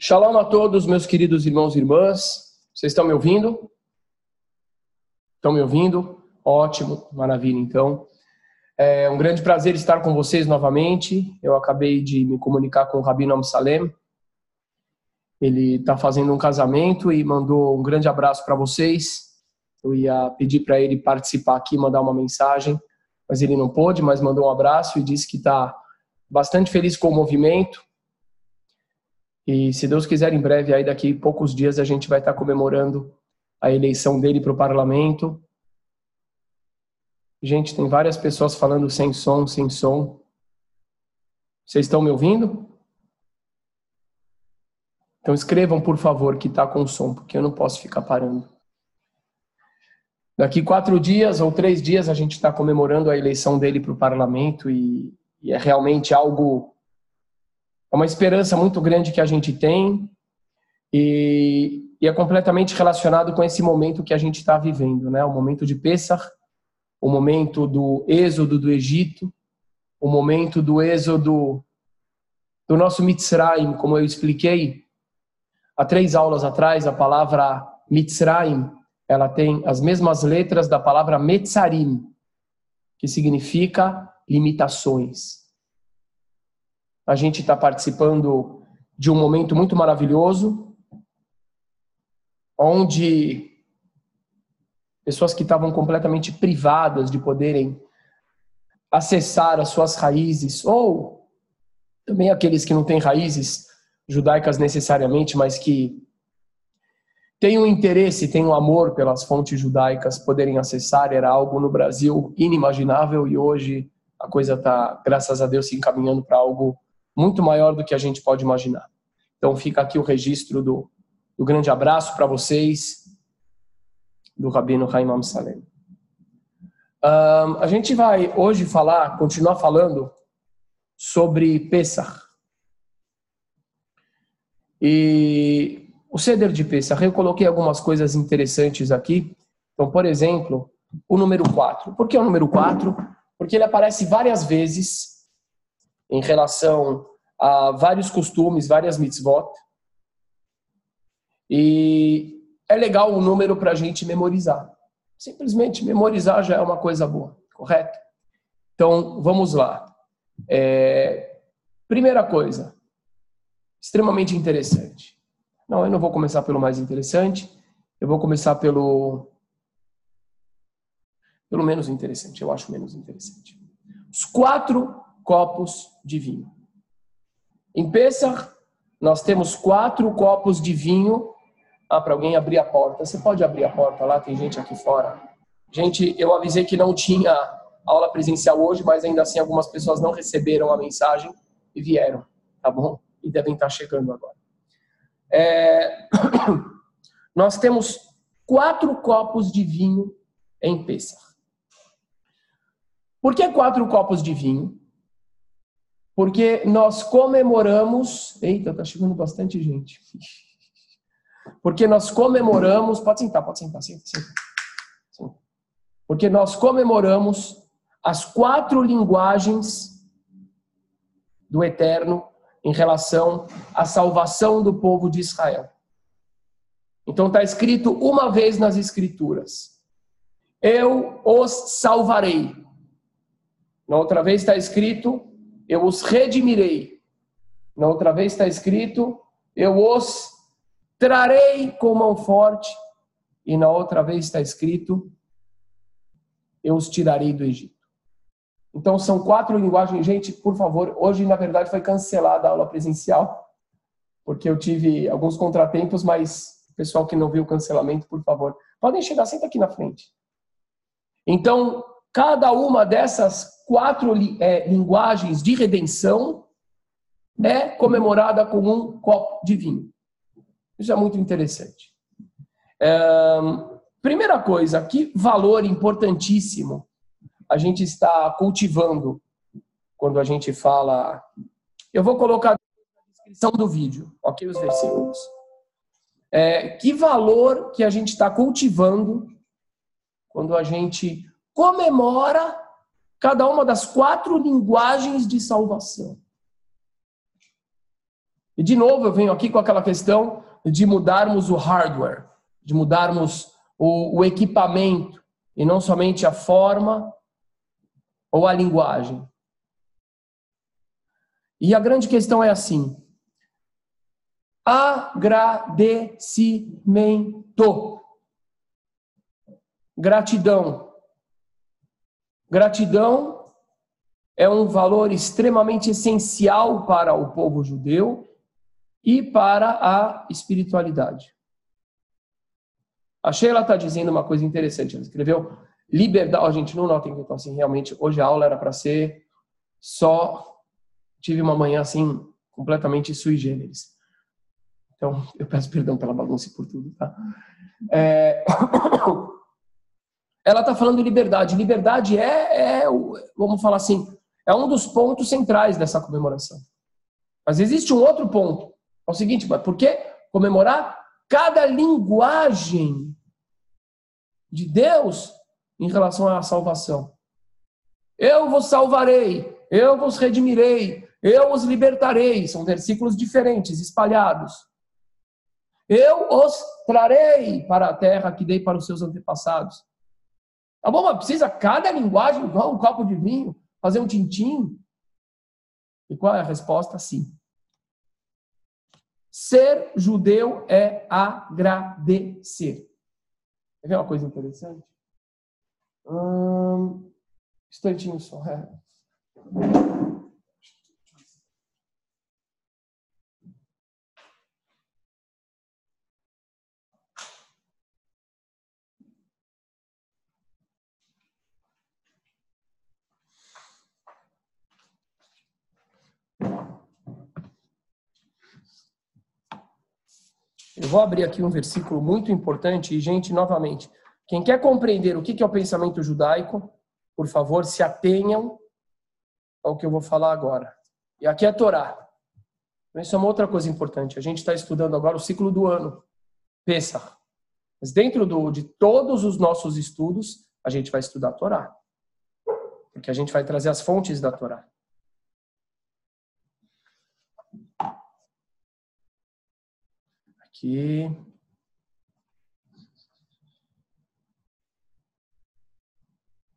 Shalom a todos, meus queridos irmãos e irmãs. Vocês estão me ouvindo? Estão me ouvindo? Ótimo, maravilha. Então, é um grande prazer estar com vocês novamente. Eu acabei de me comunicar com o Rabino Amsalem. Ele está fazendo um casamento e mandou um grande abraço para vocês. Eu ia pedir para ele participar aqui, mandar uma mensagem, mas ele não pôde, mas mandou um abraço e disse que está bastante feliz com o movimento. E se Deus quiser, em breve, aí daqui a poucos dias, a gente vai estar comemorando a eleição dele para o parlamento. Gente, tem várias pessoas falando sem som, sem som. Vocês estão me ouvindo? Então escrevam, por favor, que está com som, porque eu não posso ficar parando. Daqui 4 dias ou 3 dias, a gente está comemorando a eleição dele para o parlamento e é realmente algo... É uma esperança muito grande que a gente tem e é completamente relacionado com esse momento que a gente está vivendo, né? O momento de Pessach, o momento do êxodo do Egito, o momento do êxodo do nosso Mitzrayim, como eu expliquei há 3 aulas atrás. A palavra Mitzrayim, ela tem as mesmas letras da palavra Metzarim, que significa limitações. A gente está participando de um momento muito maravilhoso, onde pessoas que estavam completamente privadas de poderem acessar as suas raízes, ou também aqueles que não têm raízes judaicas necessariamente, mas que têm um interesse, têm um amor pelas fontes judaicas, poderem acessar, era algo no Brasil inimaginável e hoje a coisa está, graças a Deus, se encaminhando para algo muito maior do que a gente pode imaginar. Então fica aqui o registro do grande abraço para vocês, do Rabino Chaim Amsalem. A gente vai hoje continuar falando sobre Pessach. E o Seder de Pessach, eu coloquei algumas coisas interessantes aqui. Então, por exemplo, o número 4. Por que o número 4? Porque ele aparece várias vezes em relação a vários costumes, várias mitzvot. E é legal o número para a gente memorizar. Simplesmente memorizar já é uma coisa boa, correto? Então, vamos lá. Primeira coisa, extremamente interessante. Não, eu não vou começar pelo mais interessante. Eu vou começar pelo menos interessante. Eu acho menos interessante. Os 4 copos de vinho. Em Pessach, nós temos 4 copos de vinho. Para alguém abrir a porta. Você pode abrir a porta lá? Tem gente aqui fora. Gente, eu avisei que não tinha aula presencial hoje, mas ainda assim algumas pessoas não receberam a mensagem e vieram, tá bom? E devem estar chegando agora. Nós temos 4 copos de vinho em Pessach. Por que 4 copos de vinho? Porque nós comemoramos... Eita, tá chegando bastante gente. Porque nós comemoramos... Pode sentar, senta. Porque nós comemoramos as 4 linguagens do Eterno em relação à salvação do povo de Israel. Então está escrito uma vez nas Escrituras: eu os salvarei. Na outra vez está escrito: eu os redimirei. Na outra vez está escrito: eu os trarei com mão forte. E na outra vez está escrito: eu os tirarei do Egito. Então são 4 linguagens. Gente, por favor, hoje na verdade foi cancelada a aula presencial, porque eu tive alguns contratempos, mas o pessoal que não viu o cancelamento, por favor, podem chegar, senta aqui na frente. Então, cada uma dessas 4 linguagens de redenção é comemorada com um copo de vinho. Isso é muito interessante. Primeira coisa, que valor importantíssimo a gente está cultivando quando a gente fala... Eu vou colocar na descrição do vídeo, ok? Os versículos. Que valor que a gente está cultivando quando a gente comemora cada uma das 4 linguagens de salvação. E de novo eu venho aqui com aquela questão de mudarmos o hardware, de mudarmos o equipamento, e não somente a forma ou a linguagem. E a grande questão é assim: agradecimento. Gratidão. Gratidão é um valor extremamente essencial para o povo judeu e para a espiritualidade. A Sheila está dizendo uma coisa interessante. Ela escreveu liberdade. Oh, gente, não notem que eu estou assim, realmente, hoje a aula era para ser só... Tive uma manhã assim, completamente sui generis. Então, eu peço perdão pela bagunça e por tudo, tá? Ela está falando de liberdade. Liberdade vamos falar assim, é um dos pontos centrais dessa comemoração. Mas existe um outro ponto. É o seguinte, mas por que comemorar cada linguagem de Deus em relação à salvação? Eu vos salvarei, eu vos redimirei, eu os libertarei. São versículos diferentes, espalhados. Eu os trarei para a terra que dei para os seus antepassados. Tá bom, mas precisa cada linguagem, igual um copo de vinho, fazer um tintim? E qual é a resposta? Sim. Ser judeu é agradecer. Quer ver uma coisa interessante? Instantinho só. Eu vou abrir aqui um versículo muito importante e, gente, novamente, quem quer compreender o que é o pensamento judaico, por favor, se atenham ao que eu vou falar agora. E aqui é a Torá. Isso é uma outra coisa importante. A gente está estudando agora o ciclo do ano, Pesach. Mas dentro de todos os nossos estudos, a gente vai estudar a Torá. Porque a gente vai trazer as fontes da Torá. Aqui.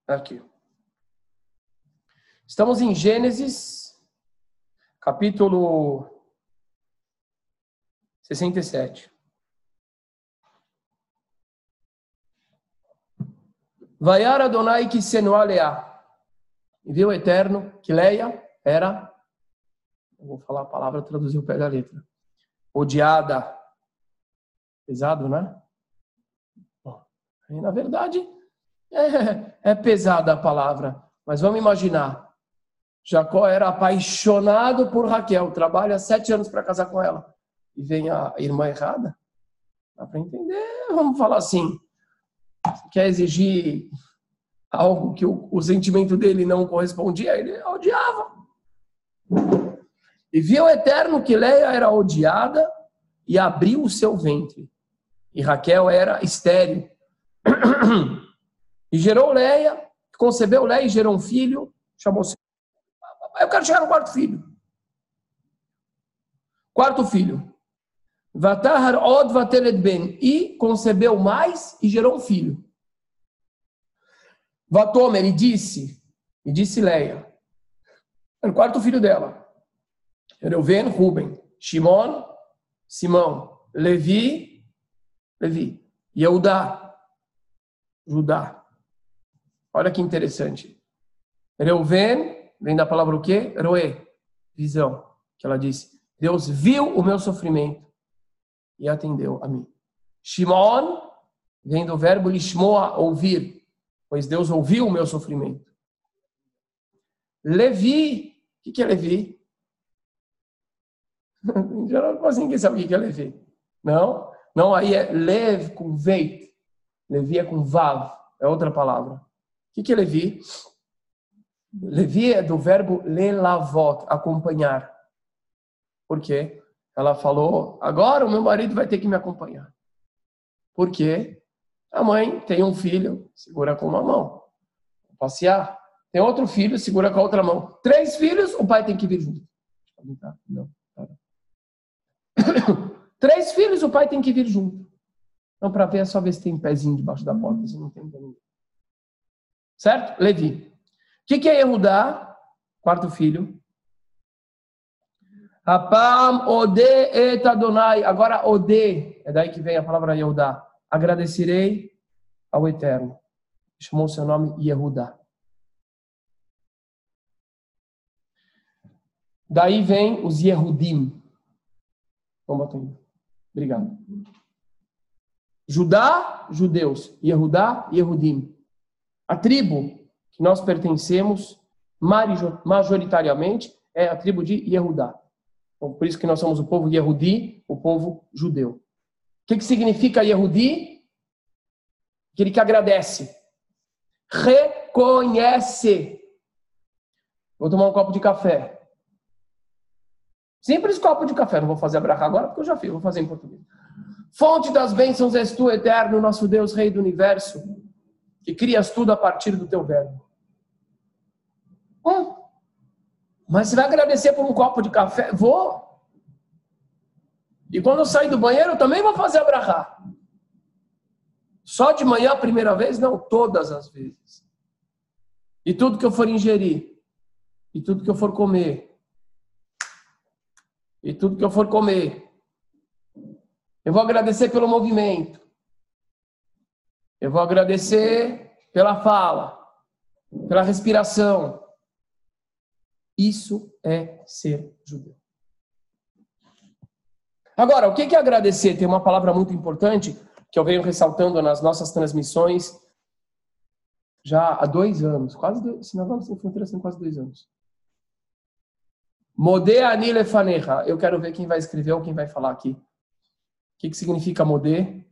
Aqui. Estamos em Gênesis, capítulo 67. Vaiar Adonai que senua Leá. E viu o Eterno que Leia era, eu vou falar a palavra, traduzir o pé da letra, odiada. Pesado, né? Bom, na verdade, é pesada a palavra. Mas vamos imaginar. Jacó era apaixonado por Raquel. Trabalha 7 anos para casar com ela. E vem a irmã errada. Dá para entender? Vamos falar assim. Quer exigir algo que o sentimento dele não correspondia? Ele odiava. E viu o Eterno que Leia era odiada e abriu o seu ventre. E Raquel era estéril. E gerou Leia, concebeu Leia e gerou um filho, chamou-se... Eu quero chegar no quarto filho. Quarto filho. Vatahar od vateled ben. E concebeu mais e gerou um filho. Vatomer, e disse Leia. Era o quarto filho dela. Reuven, Ruben. Shimon, Simão. Levi, Yehudá, Judá. Olha que interessante. Reuven, vem da palavra o quê? Roé, visão. Que ela disse, Deus viu o meu sofrimento e atendeu a mim. Shimon, vem do verbo lishmoa, ouvir, pois Deus ouviu o meu sofrimento. Levi, o que é Levi? Em geral, quase ninguém sabe o que é Levi. Não? Não, aí é lev com veit. Levi é com vav. É outra palavra. O que é Levi? Levi é do verbo lelavot, acompanhar. Por quê? Ela falou, agora o meu marido vai ter que me acompanhar. Por quê? A mãe tem um filho, segura com uma mão. Passear. Tem outro filho, segura com a outra mão. 3 filhos, o pai tem que vir junto. Não. 3 filhos, o pai tem que vir junto. Então, para ver, é só ver se tem pezinho debaixo da porta, se não tem ninguém. Certo? Levi. O que é Yehudá? 4º filho. Apam ode et Adonai. Agora, ode. É daí que vem a palavra Yehudá. Agradecerei ao Eterno. Chamou seu nome Yehudá. Daí vem os Yehudim. Vamos botar aí. Obrigado. Judá, judeus. Yehudá, Yehudim. A tribo que nós pertencemos, majoritariamente, é a tribo de Yehudá. Então, por isso que nós somos o povo Yehudi, o povo judeu. O que significa Yehudi? Aquele que agradece. Reconhece. Vou tomar um copo de café. Simples copo de café. Não vou fazer a braca agora, porque eu já fiz. Vou fazer em português. Fonte das bênçãos és tu, eterno, nosso Deus, Rei do Universo, que crias tudo a partir do teu verbo. Mas você vai agradecer por um copo de café? Vou. E quando eu sair do banheiro, eu também vou fazer a braca. Só de manhã a primeira vez? Não, todas as vezes. E tudo que eu for ingerir, e tudo que eu for comer, e tudo que eu for comer, eu vou agradecer pelo movimento. Eu vou agradecer pela fala, pela respiração. Isso é ser judeu. Agora, o que é agradecer? Tem uma palavra muito importante que eu venho ressaltando nas nossas transmissões já há 2 anos. Sinagoga Sem Fronteiras tem quase 2 anos. Modé ani lefanecha. Eu quero ver quem vai escrever ou quem vai falar aqui. O que significa modé?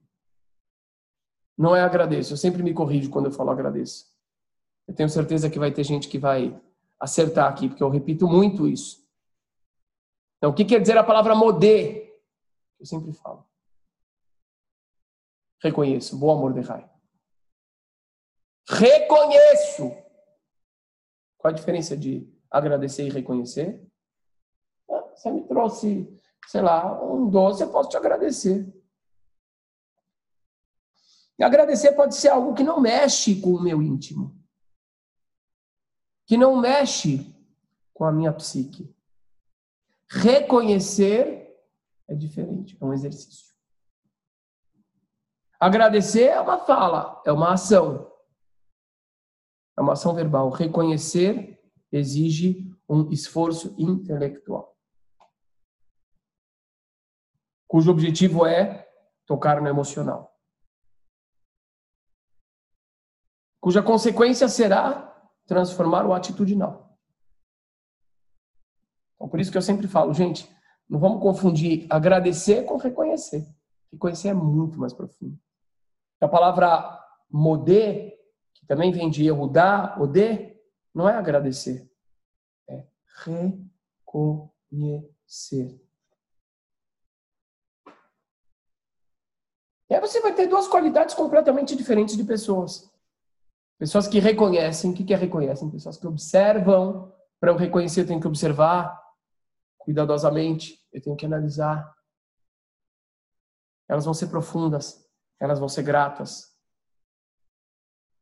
Não é agradeço. Eu sempre me corrijo quando eu falo agradeço. Eu tenho certeza que vai ter gente que vai acertar aqui, porque eu repito muito isso. Então, o que quer dizer a palavra modé? Eu sempre falo. Reconheço. Boa, Mordecai. Reconheço. Qual a diferença de agradecer e reconhecer? Você me trouxe, sei lá, um doce, eu posso te agradecer. E agradecer pode ser algo que não mexe com o meu íntimo. Que não mexe com a minha psique. Reconhecer é diferente, é um exercício. Agradecer é uma fala, é uma ação. É uma ação verbal. Reconhecer exige um esforço intelectual. Cujo objetivo é tocar no emocional. Cuja consequência será transformar o atitudinal. Então, por isso que eu sempre falo, gente, não vamos confundir agradecer com reconhecer. Reconhecer é muito mais profundo. A palavra modé, que também vem de Yehudá, odé, não é agradecer. É reconhecer. E aí você vai ter 2 qualidades completamente diferentes de pessoas. Pessoas que reconhecem. O que é reconhecem? Pessoas que observam. Para eu reconhecer, eu tenho que observar cuidadosamente. Eu tenho que analisar. Elas vão ser profundas. Elas vão ser gratas.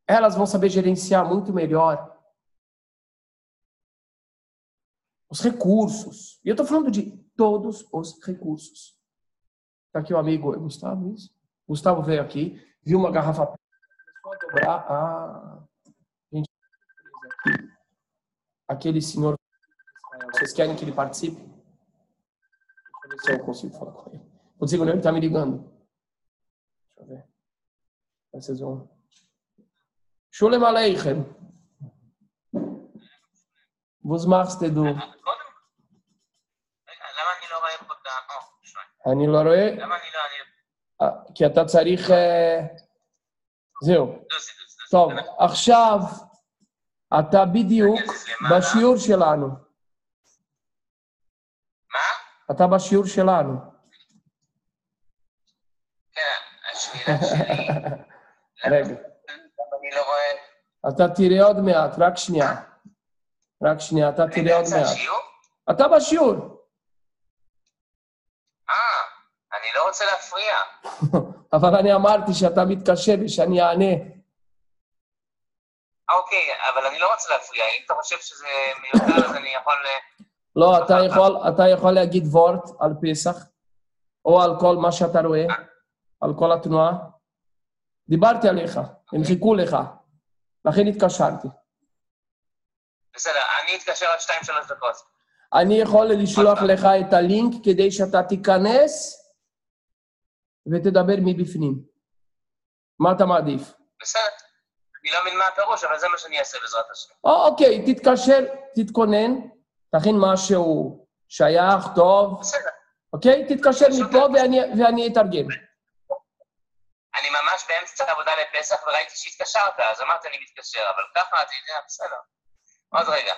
Elas vão saber gerenciar muito melhor os recursos. E eu estou falando de todos os recursos. Está aqui o amigo Gustavo, isso? Gustavo veio aqui, viu uma garrafa, começou a dobrar. Gente, aquele senhor. Vocês querem que ele participe? Deixa eu ver se eu consigo falar com ele. Consigo, não? Ele está me ligando. Deixa eu ver. Vocês vão. Sholem Aleichem. Was machst du? למה אני לא רואה פה את ה... אני לא רואה. למה אני לא... כי אתה צריך... זהו. טוב, עכשיו אתה בדיוק בשיעור שלנו. מה? אתה בשיעור שלנו. כן, השאלה שלי... רגע. אני לא רואה... אתה תראה עוד מעט, רק שנייה. רק שנייה, אתה תראה עוד מעט. אתה בשיעור. אני לא רוצה להפריע. אבל אני אמרתי שאתה מתקשר ושאני אענה. אוקיי, אבל אני לא רוצה להפריע. אם אתה חושב שזה מיותר, אז אני יכול... לא, אתה יכול להגיד וורט על פסח, או על כל מה שאתה רואה, על כל התנועה. דיברתי עליך, הם חיכו לך, לכן התקשרתי. בסדר, אני אתקשר עד 2-3 דקות. אני יכול לשלוח לך את הלינק כדי שאתה תיכנס ותדבר מבפנים. מה אתה מעדיף? בסדר, אני לא מבין מה הפירוש, אבל זה מה שאני אעשה בעזרת השם. אוקיי, תתקשר, תתכונן, תכין משהו שייך, טוב. בסדר. אוקיי? תתקשר מפה ואני אתרגם. אני ממש באמצע העבודה לפסח וראיתי שהתקשרת, אז אמרתי אני מתקשר, אבל ככה אתה יודע, בסדר. עוד רגע.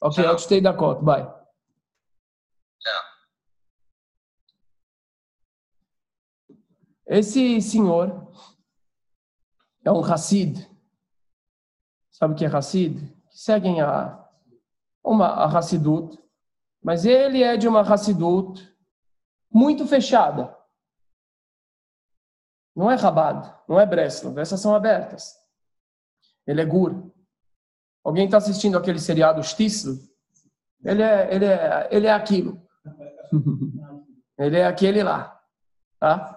אוקיי, עוד 2 דקות, ביי. Esse senhor é um Hassid. Sabe o que é Hassid? Que seguem a Hassidut. Mas ele é de uma Hassidut muito fechada. Não é Chabad, não é Breslov. Essas são abertas. Ele é Gur. Alguém está assistindo aquele seriado Shtisl? Ele é aquilo. Ele é aquele lá. Tá?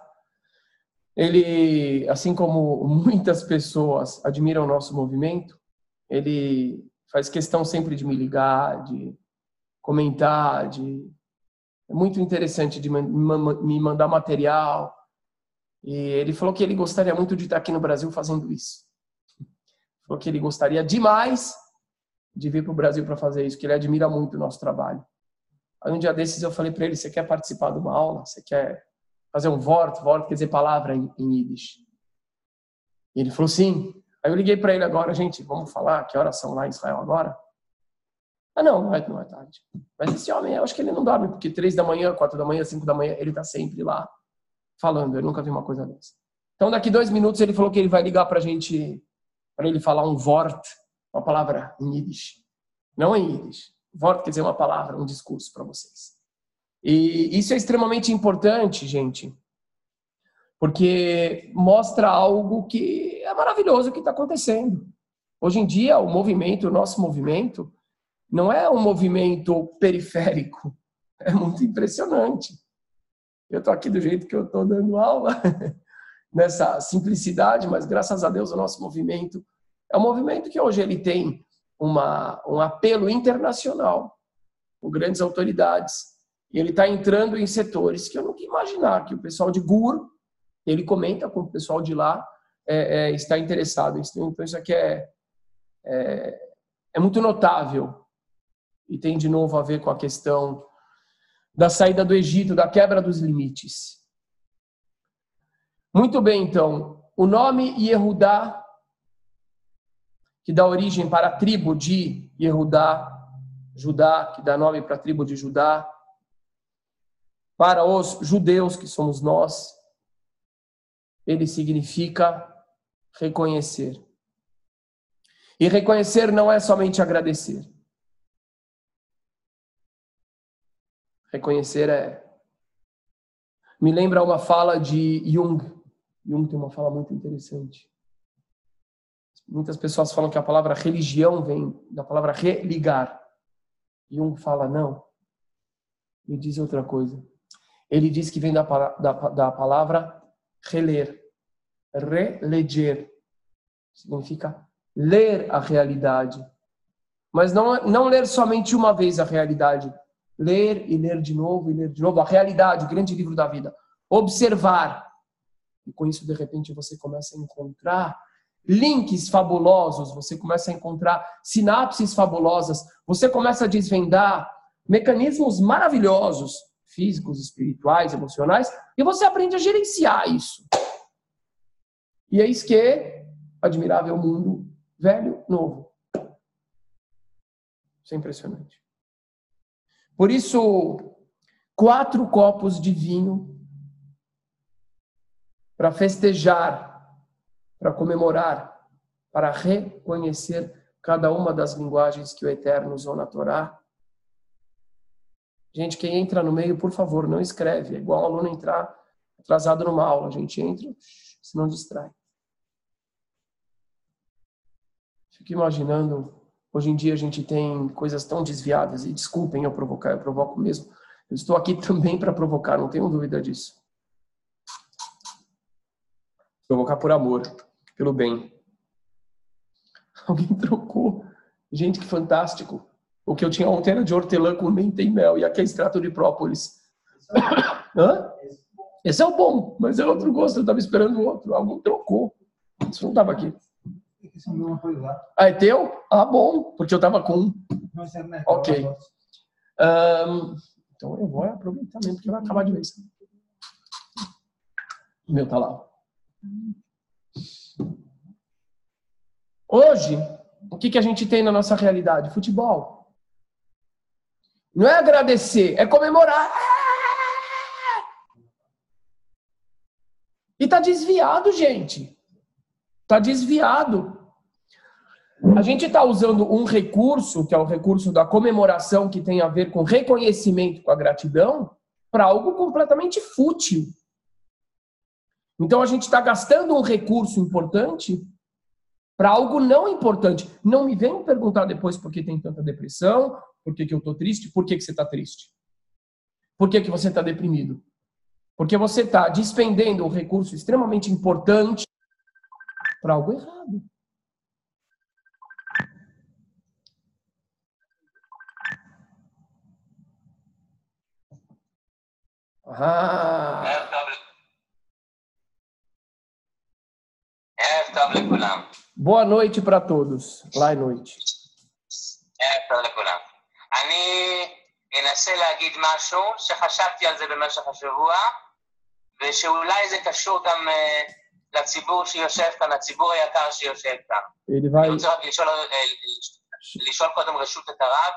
Ele, assim como muitas pessoas admiram o nosso movimento, ele faz questão sempre de me ligar, de comentar, é muito interessante de me mandar material. E ele falou que ele gostaria muito de estar aqui no Brasil fazendo isso. Falou que ele gostaria demais de vir para o Brasil para fazer isso, que ele admira muito o nosso trabalho. Aí um dia desses eu falei para ele, você quer participar de uma aula? Você quer fazer um Wort? Wort quer dizer palavra em Yiddish. E ele falou sim. Aí eu liguei para ele agora, gente, vamos falar que horas são lá em Israel agora? Ah, não é tarde. Mas esse homem, eu acho que ele não dorme, porque 3 da manhã, 4 da manhã, 5 da manhã, ele está sempre lá falando. Eu nunca vi uma coisa dessa. Então, daqui 2 minutos, ele falou que ele vai ligar para a gente, para ele falar um Wort, uma palavra em Yiddish. Não em Yiddish. Wort quer dizer uma palavra, um discurso para vocês. E isso é extremamente importante, gente, porque mostra algo que é maravilhoso que está acontecendo. Hoje em dia, o nosso movimento, não é um movimento periférico. É muito impressionante. Eu estou aqui do jeito que eu estou dando aula, nessa simplicidade, mas graças a Deus o nosso movimento é um movimento que hoje ele tem um apelo internacional, com grandes autoridades. E ele está entrando em setores que eu nunca ia imaginar, que o pessoal de Gur, ele comenta com o pessoal de lá, está interessado. Então isso aqui é muito notável. E tem de novo a ver com a questão da saída do Egito, da quebra dos limites. Muito bem, então. O nome Yehudá, que dá origem para a tribo de Yehudá, Judá, que dá nome para a tribo de Judá, para os judeus, que somos nós, ele significa reconhecer. E reconhecer não é somente agradecer. Reconhecer me lembra uma fala de Jung. Jung tem uma fala muito interessante. Muitas pessoas falam que a palavra religião vem da palavra religar. Jung fala não. Ele diz outra coisa. Ele diz que vem da palavra reler. Releger. Significa ler a realidade. Mas não ler somente uma vez a realidade. Ler e ler de novo e ler de novo. A realidade, o grande livro da vida. Observar. E com isso, de repente, você começa a encontrar links fabulosos. Você começa a encontrar sinapses fabulosas. Você começa a desvendar mecanismos maravilhosos, físicos, espirituais, emocionais, e você aprende a gerenciar isso. E eis que, admirável mundo, velho, novo. Isso é impressionante. Por isso, 4 copos de vinho para festejar, para comemorar, para reconhecer cada uma das linguagens que o Eterno usou na Torá. Gente, quem entra no meio, por favor, não escreve. É igual um aluno entrar atrasado numa aula, a gente entra, se não distrai. Fico imaginando, hoje em dia a gente tem coisas tão desviadas, e desculpem eu provocar, eu provoco mesmo. Eu estou aqui também para provocar, não tenho dúvida disso. Provocar por amor, pelo bem. Alguém trocou. Gente, que fantástico. O que eu tinha ontem era de hortelã com menta e mel, e aqui é extrato de própolis. Hã? Esse é o bom, mas é outro gosto, eu estava esperando o outro. Alguém trocou. Isso não estava aqui. Ah, é teu? Ah, bom, porque eu estava com um. Ok. Então eu vou aproveitar mesmo, porque vai acabar de vez. O meu tá lá. Hoje, o que a gente tem na nossa realidade? Futebol. Não é agradecer, é comemorar. E tá desviado, gente. Tá desviado. A gente está usando um recurso, que é o recurso da comemoração, que tem a ver com reconhecimento, com a gratidão, para algo completamente fútil. Então a gente está gastando um recurso importante para algo não importante. Não me venham perguntar depois por que tem tanta depressão, por que eu estou triste, por que você está triste. Por que você está deprimido? Porque você está despendendo um recurso extremamente importante para algo errado. Boa noite para todos. Lá é noite. אני אנסה להגיד משהו שחשבתי על זה במשך השבוע, ושאולי זה קשור גם לציבור שיושב כאן, לציבור היקר שיושב כאן. אני רוצה רק לשאול קודם רשות את הרב,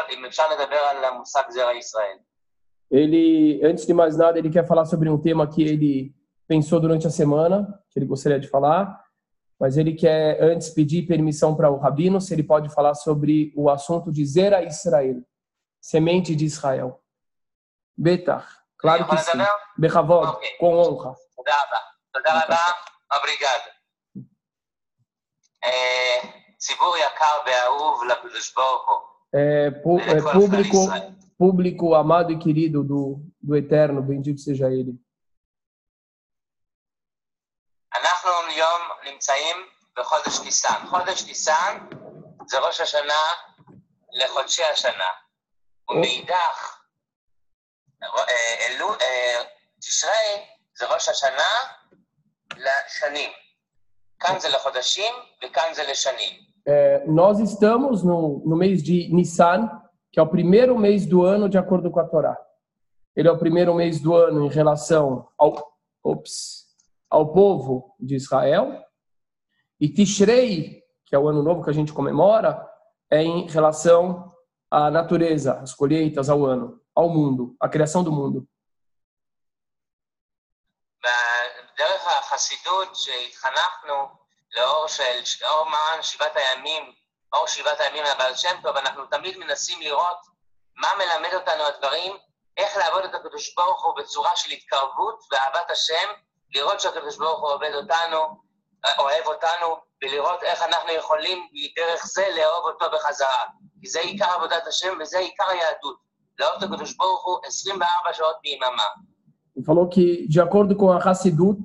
אם אפשר לדבר על המושג זרע ישראל. Ele, antes de mais nada, ele quer falar sobre um tema que ele pensou durante a semana, que ele gostaria de falar, mas ele quer antes pedir permissão para o Rabino, se ele pode falar sobre o assunto de Zera Israel, semente de Israel. Betar, claro que sim. Bechavod, com honra. תודה רבה, obrigado. ציבור יקר ואהוב לקדוש ברוך הוא. Público amado e querido do Eterno, bendito seja Ele. אנחנו היום נמצאים בחודש ניסן. חודש ניסן זה ראש השנה לחודשי השנה. ומאידך, תשרי זה ראש השנה לשנים. כאן זה לחודשים וכאן זה לשנים. Nós estamos no mês de Nissan, que é o primeiro mês do ano de acordo com a Torá. Ele é o primeiro mês do ano em relação ao povo de Israel. E Tishrei, que é o ano novo que a gente comemora, é em relação à natureza, às colheitas, ao ano, ao mundo, à criação do mundo. בדרך החסידות שהתחנכנו לאור מרן שבעת הימים, אור שבעת הימים לבעל שם טוב, אנחנו תמיד מנסים לראות מה מלמד אותנו הדברים, איך לעבוד את הקדוש ברוך הוא בצורה של התקרבות ואהבת השם, לראות שהקדוש ברוך הוא אוהב אותנו, ולראות איך אנחנו יכולים דרך זה לאהוב אותו בחזרה. כי זה עיקר עבודת השם וזה עיקר היהדות. לאהוב את הקדוש ברוך הוא 24 שעות ביממה. Ele falou que, de acordo com a Hassidut,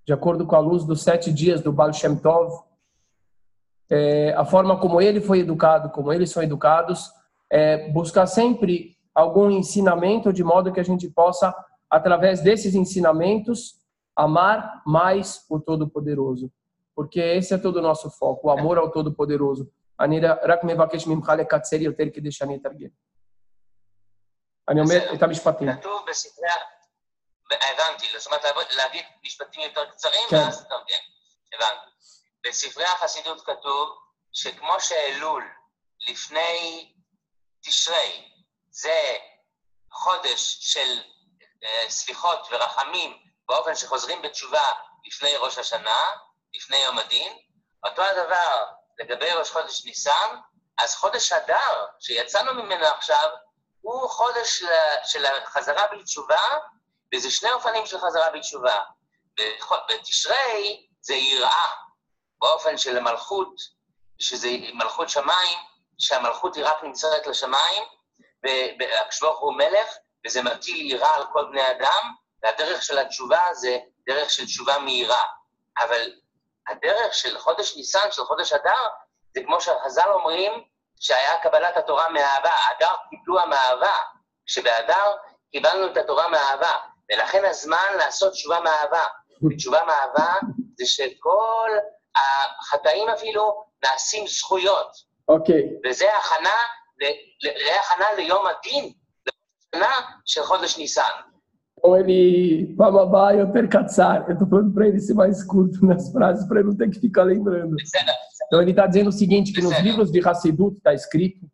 de acordo com a luz dos 7 dias do Baal Shem Tov, a forma como ele foi educado, como eles são educados, é buscar sempre algum ensinamento de modo que a gente possa, através desses ensinamentos, amar mais o Todo-Poderoso. Porque esse é todo o nosso foco, o amor ao Todo-Poderoso. אני רק מבקש ממך לקצר יותר כדי שאני אתרגם. אני אומר את המשפטים. כתוב בספרי... הבנתי, זאת אומרת להגיד משפטים יותר קצרים ואז תרגם. הבנתי. בספרי החסידות כתוב שכמו שאלול לפני תשרי זה חודש של סליחות ורחמים באופן שחוזרים בתשובה לפני ראש השנה, לפני יום הדין, אותו הדבר לגבי ראש חודש ניסן, אז חודש אדר שיצאנו ממנו עכשיו הוא חודש של החזרה בתשובה וזה שני אופנים של חזרה בתשובה. בתשרי זה יראה, באופן של מלכות, שזה מלכות שמיים, שהמלכות היא רק נמצאת לשמיים, והקדוש ברוך הוא מלך, וזה מטיל יראה על כל בני אדם, והדרך של התשובה זה דרך של תשובה מהירה. אבל הדרך של חודש ניסן, של חודש אדר, זה כמו שחז"ל אומרים, שהיה קבלת התורה מאהבה. אדר קיבלו המאהבה, כשבאדר קיבלנו את התורה מאהבה, ולכן הזמן לעשות תשובה מאהבה. ותשובה מאהבה זה שכל החטאים אפילו נעשים זכויות. אוקיי. וזה הכנה ליום הדין, לשנה של חודש ניסן. Então ele, פעם הבאה יותר קצר, eu tô falando para ele ser mais curto nas frases, para ele não ter que ficar lembrando. Então ele está dizendo o seguinte, que nos livros de Hassidut está escrito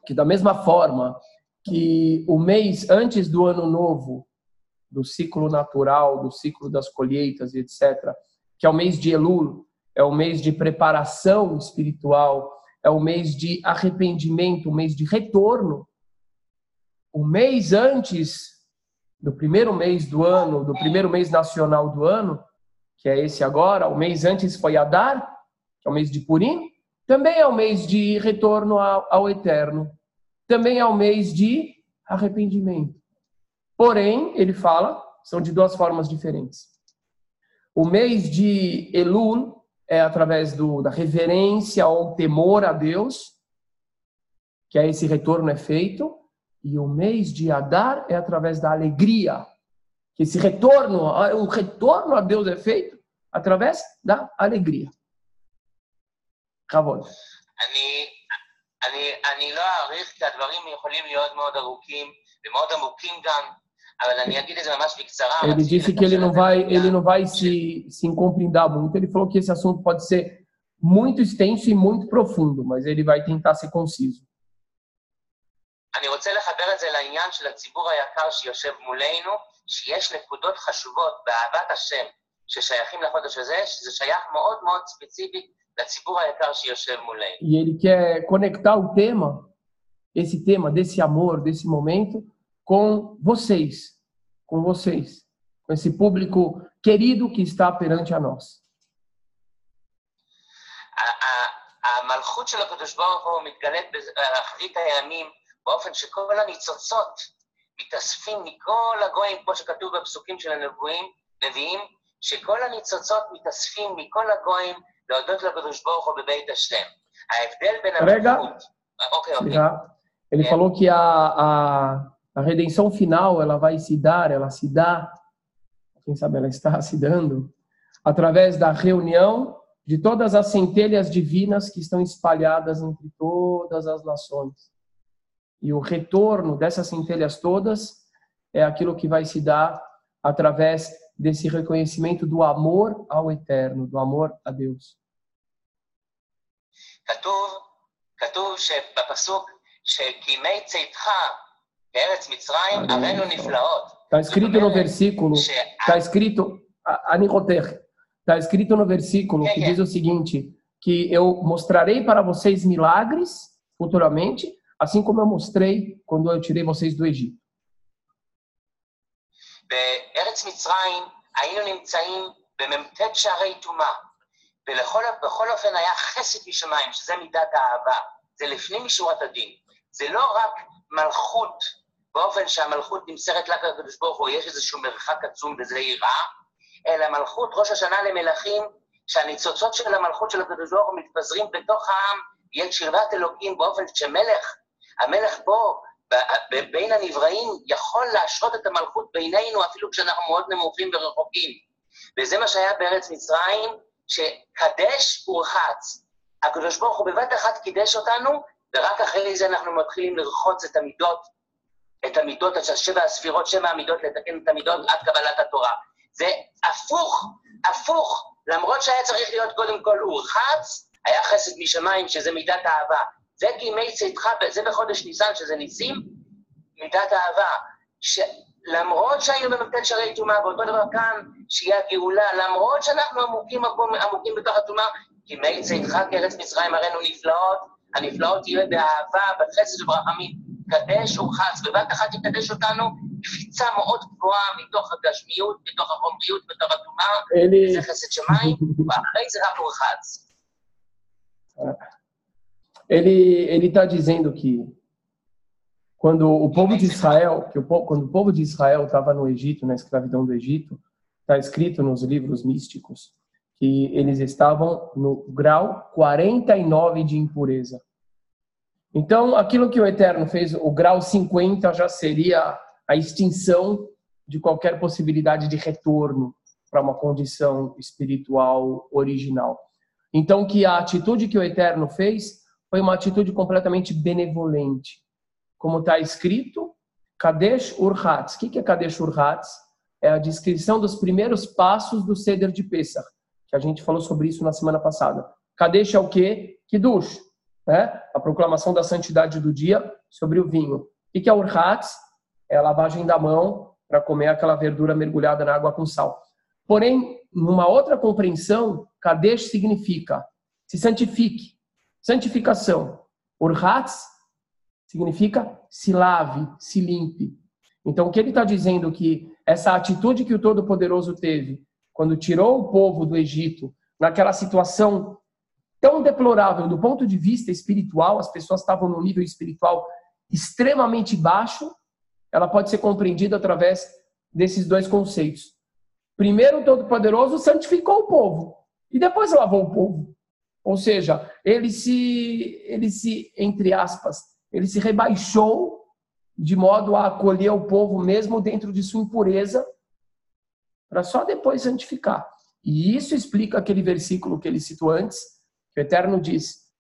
que da mesma forma que o mês antes do ano novo, do ciclo natural, do ciclo das colheitas, etc., que é o mês de Elul, é o mês de preparação espiritual, é o mês de arrependimento, o mês de retorno. O mês antes do primeiro mês do ano, do primeiro mês nacional do ano, que é esse agora, o mês antes foi Adar, que é o mês de Purim, também é o mês de retorno ao Eterno, também é o mês de arrependimento. Porém, ele fala, são de duas formas diferentes. O mês de Elul é através da reverência ou temor a Deus, que é esse retorno é feito, e o mês de Adar é através da alegria, que esse retorno, o retorno a Deus é feito através da alegria. Kavod. אני לא אעריך, כי הדברים יכולים להיות מאוד ארוכים ומאוד עמוקים גם, אבל אני אגיד את זה ממש בקצרה. Ele disse que ele não vai se incompreender muito. Ele falou que esse assunto pode ser muito extenso e muito profundo, mas ele vai tentar ser conciso. אני רוצה לחבר את זה לעניין של הציבור היקר שיושב מולנו, שיש נקודות חשובות באהבת השם ששייכים לחודש הזה, שזה שייך מאוד מאוד ספציפי לציבור היקר שיושב מולנו. E ele quer conectar o tema, esse tema desse amor, desse momento, com vocês, com esse público querido que está perante a nós. המלכות של הקדוש ברוך הוא מתגלית באחרית הימים, באופן שכל הניצוצות מתאספים מכל הגויים, כמו שכתוב בפסוקים של הנביאים, שכל הניצוצות מתאספים מכל הגויים להודות לקדוש ברוך הוא בבית השם. ההבדל בין המלכות... אוקיי. Ele falou que a redenção final, ela vai se dar, ela se dá, quem sabe ela está se dando, através da reunião de todas as centelhas divinas que estão espalhadas entre todas as nações. E o retorno dessas centelhas todas é aquilo que vai se dar através desse reconhecimento do amor ao Eterno, do amor a Deus. כתוב בפסוק שקימי צאתך בארץ מצרים הראינו נפלאות. Está escrito no versículo, está escrito no versículo que diz o seguinte, que eu mostrarei para vocês milagres futuramente, assim como eu mostrei quando eu tirei vocês do Egito. בארץ מצרים היינו נמצאים במ"ט שערי טומאה, ובכל אופן היה חסד משמיים, שזה מידת האהבה, זה לפנים משורת הדין. זה לא רק מלכות, באופן שהמלכות נמסרת לה לקדוש ברוך הוא, יש איזשהו מרחק עצום וזה יראה, אלא מלכות ראש השנה למלכים, שהניצוצות של המלכות של הקדוש ברוך הוא מתפזרים בתוך העם, יש קרבת אלוקים באופן שמלך, המלך פה, בין הנבראים, יכול להשרות את המלכות בינינו, אפילו כשאנחנו מאוד נמוכים ורחוקים. וזה מה שהיה בארץ מצרים, שקדש ורחץ. הקדוש ברוך הוא בבת אחת קידש אותנו, ורק אחרי זה אנחנו מתחילים לרחוץ את המידות, את 7 הספירות, 7 המידות, לתקן את המידות עד קבלת התורה. זה הפוך, למרות שהיה צריך להיות קודם כל ורחץ, היה חסד משמיים, שזה מידת האהבה. זה קימי צאתך, זה בחודש ניסן, שזה ניסים, מידת האהבה. למרות שהיינו במ"ט שערי טומאה, ואותו דבר כאן, שיהיה הגאולה, למרות שאנחנו עמוקים בתוך הטומאה, קימי צאתך כארץ מצרים הראינו נפלאות, הנפלאות יהיו באהבה, בחסד וברחמים. קדש ורחץ, בבת אחת יקדש אותנו קפיצה מאוד גבוהה מתוך הגשמיות, מתוך החומריות, מתוך הטומאה, זה חסד שמיים, ואחרי זה רק ורחץ. Ele está dizendo que quando o povo de Israel, quando o povo de Israel estava no Egito, na escravidão do Egito, está escrito nos livros místicos que eles estavam no grau 49 de impureza. Então, aquilo que o Eterno fez, o grau 50 já seria a extinção de qualquer possibilidade de retorno para uma condição espiritual original. Então, que a atitude que o Eterno fez foi uma atitude completamente benevolente. Como está escrito, Kadesh Urhatz. O que é Kadesh Urhatz? É a descrição dos primeiros passos do Seder de Pesach, que a gente falou sobre isso na semana passada. Kadesh é o quê? Kiddush, né? A proclamação da santidade do dia sobre o vinho. O que é Urhatz? É a lavagem da mão para comer aquela verdura mergulhada na água com sal. Porém, numa outra compreensão, Kadesh significa se santifique, santificação. Urhatz significa se lave, se limpe. Então, o que ele está dizendo que essa atitude que o Todo-Poderoso teve quando tirou o povo do Egito, naquela situação tão deplorável do ponto de vista espiritual, as pessoas estavam num nível espiritual extremamente baixo, ela pode ser compreendida através desses dois conceitos. Primeiro, o Todo-Poderoso santificou o povo e depois lavou o povo. Ou seja, ele se, entre aspas, ele se rebaixou de modo a acolher o povo mesmo dentro de sua impureza, para só depois santificar. E isso explica aquele versículo que ele citou antes, que o Eterno diz,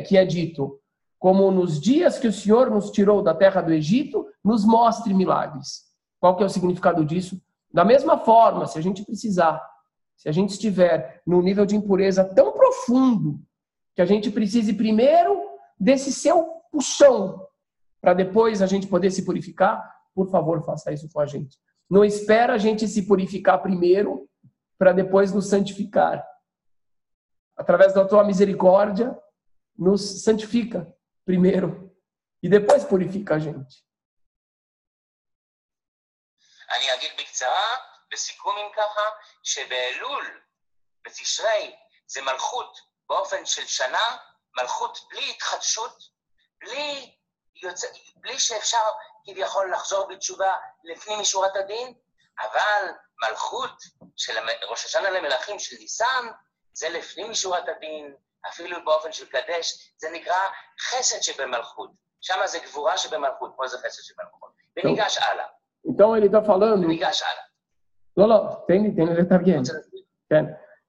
que é dito, como nos dias que o Senhor nos tirou da terra do Egito, nos mostre milagres. Qual que é o significado disso? Da mesma forma, se a gente precisar, se a gente estiver num nível de impureza tão profundo, que a gente precise primeiro desse seu puxão, para depois a gente poder se purificar, por favor, faça isso com a gente. Não espera a gente se purificar primeiro, para depois nos santificar. Através da tua misericórdia, nos santifica primeiro, e depois purifica a gente. אני אגיד בקצרה, בסיכום אם ככה, שבאלול, בתשרי, זה מלכות באופן של שנה, מלכות בלי התחדשות, בלי שאפשר כביכול לחזור בתשובה לפנים משורת הדין, אבל מלכות של ראש השנה למלכים של ניסן, זה לפנים משורת הדין, אפילו באופן של קדש, זה נקרא חסד שבמלכות. שם זה גבורה שבמלכות, פה זה חסד שבמלכות. וניגש הלאה. Então ele está falando... Não, tem detalhe.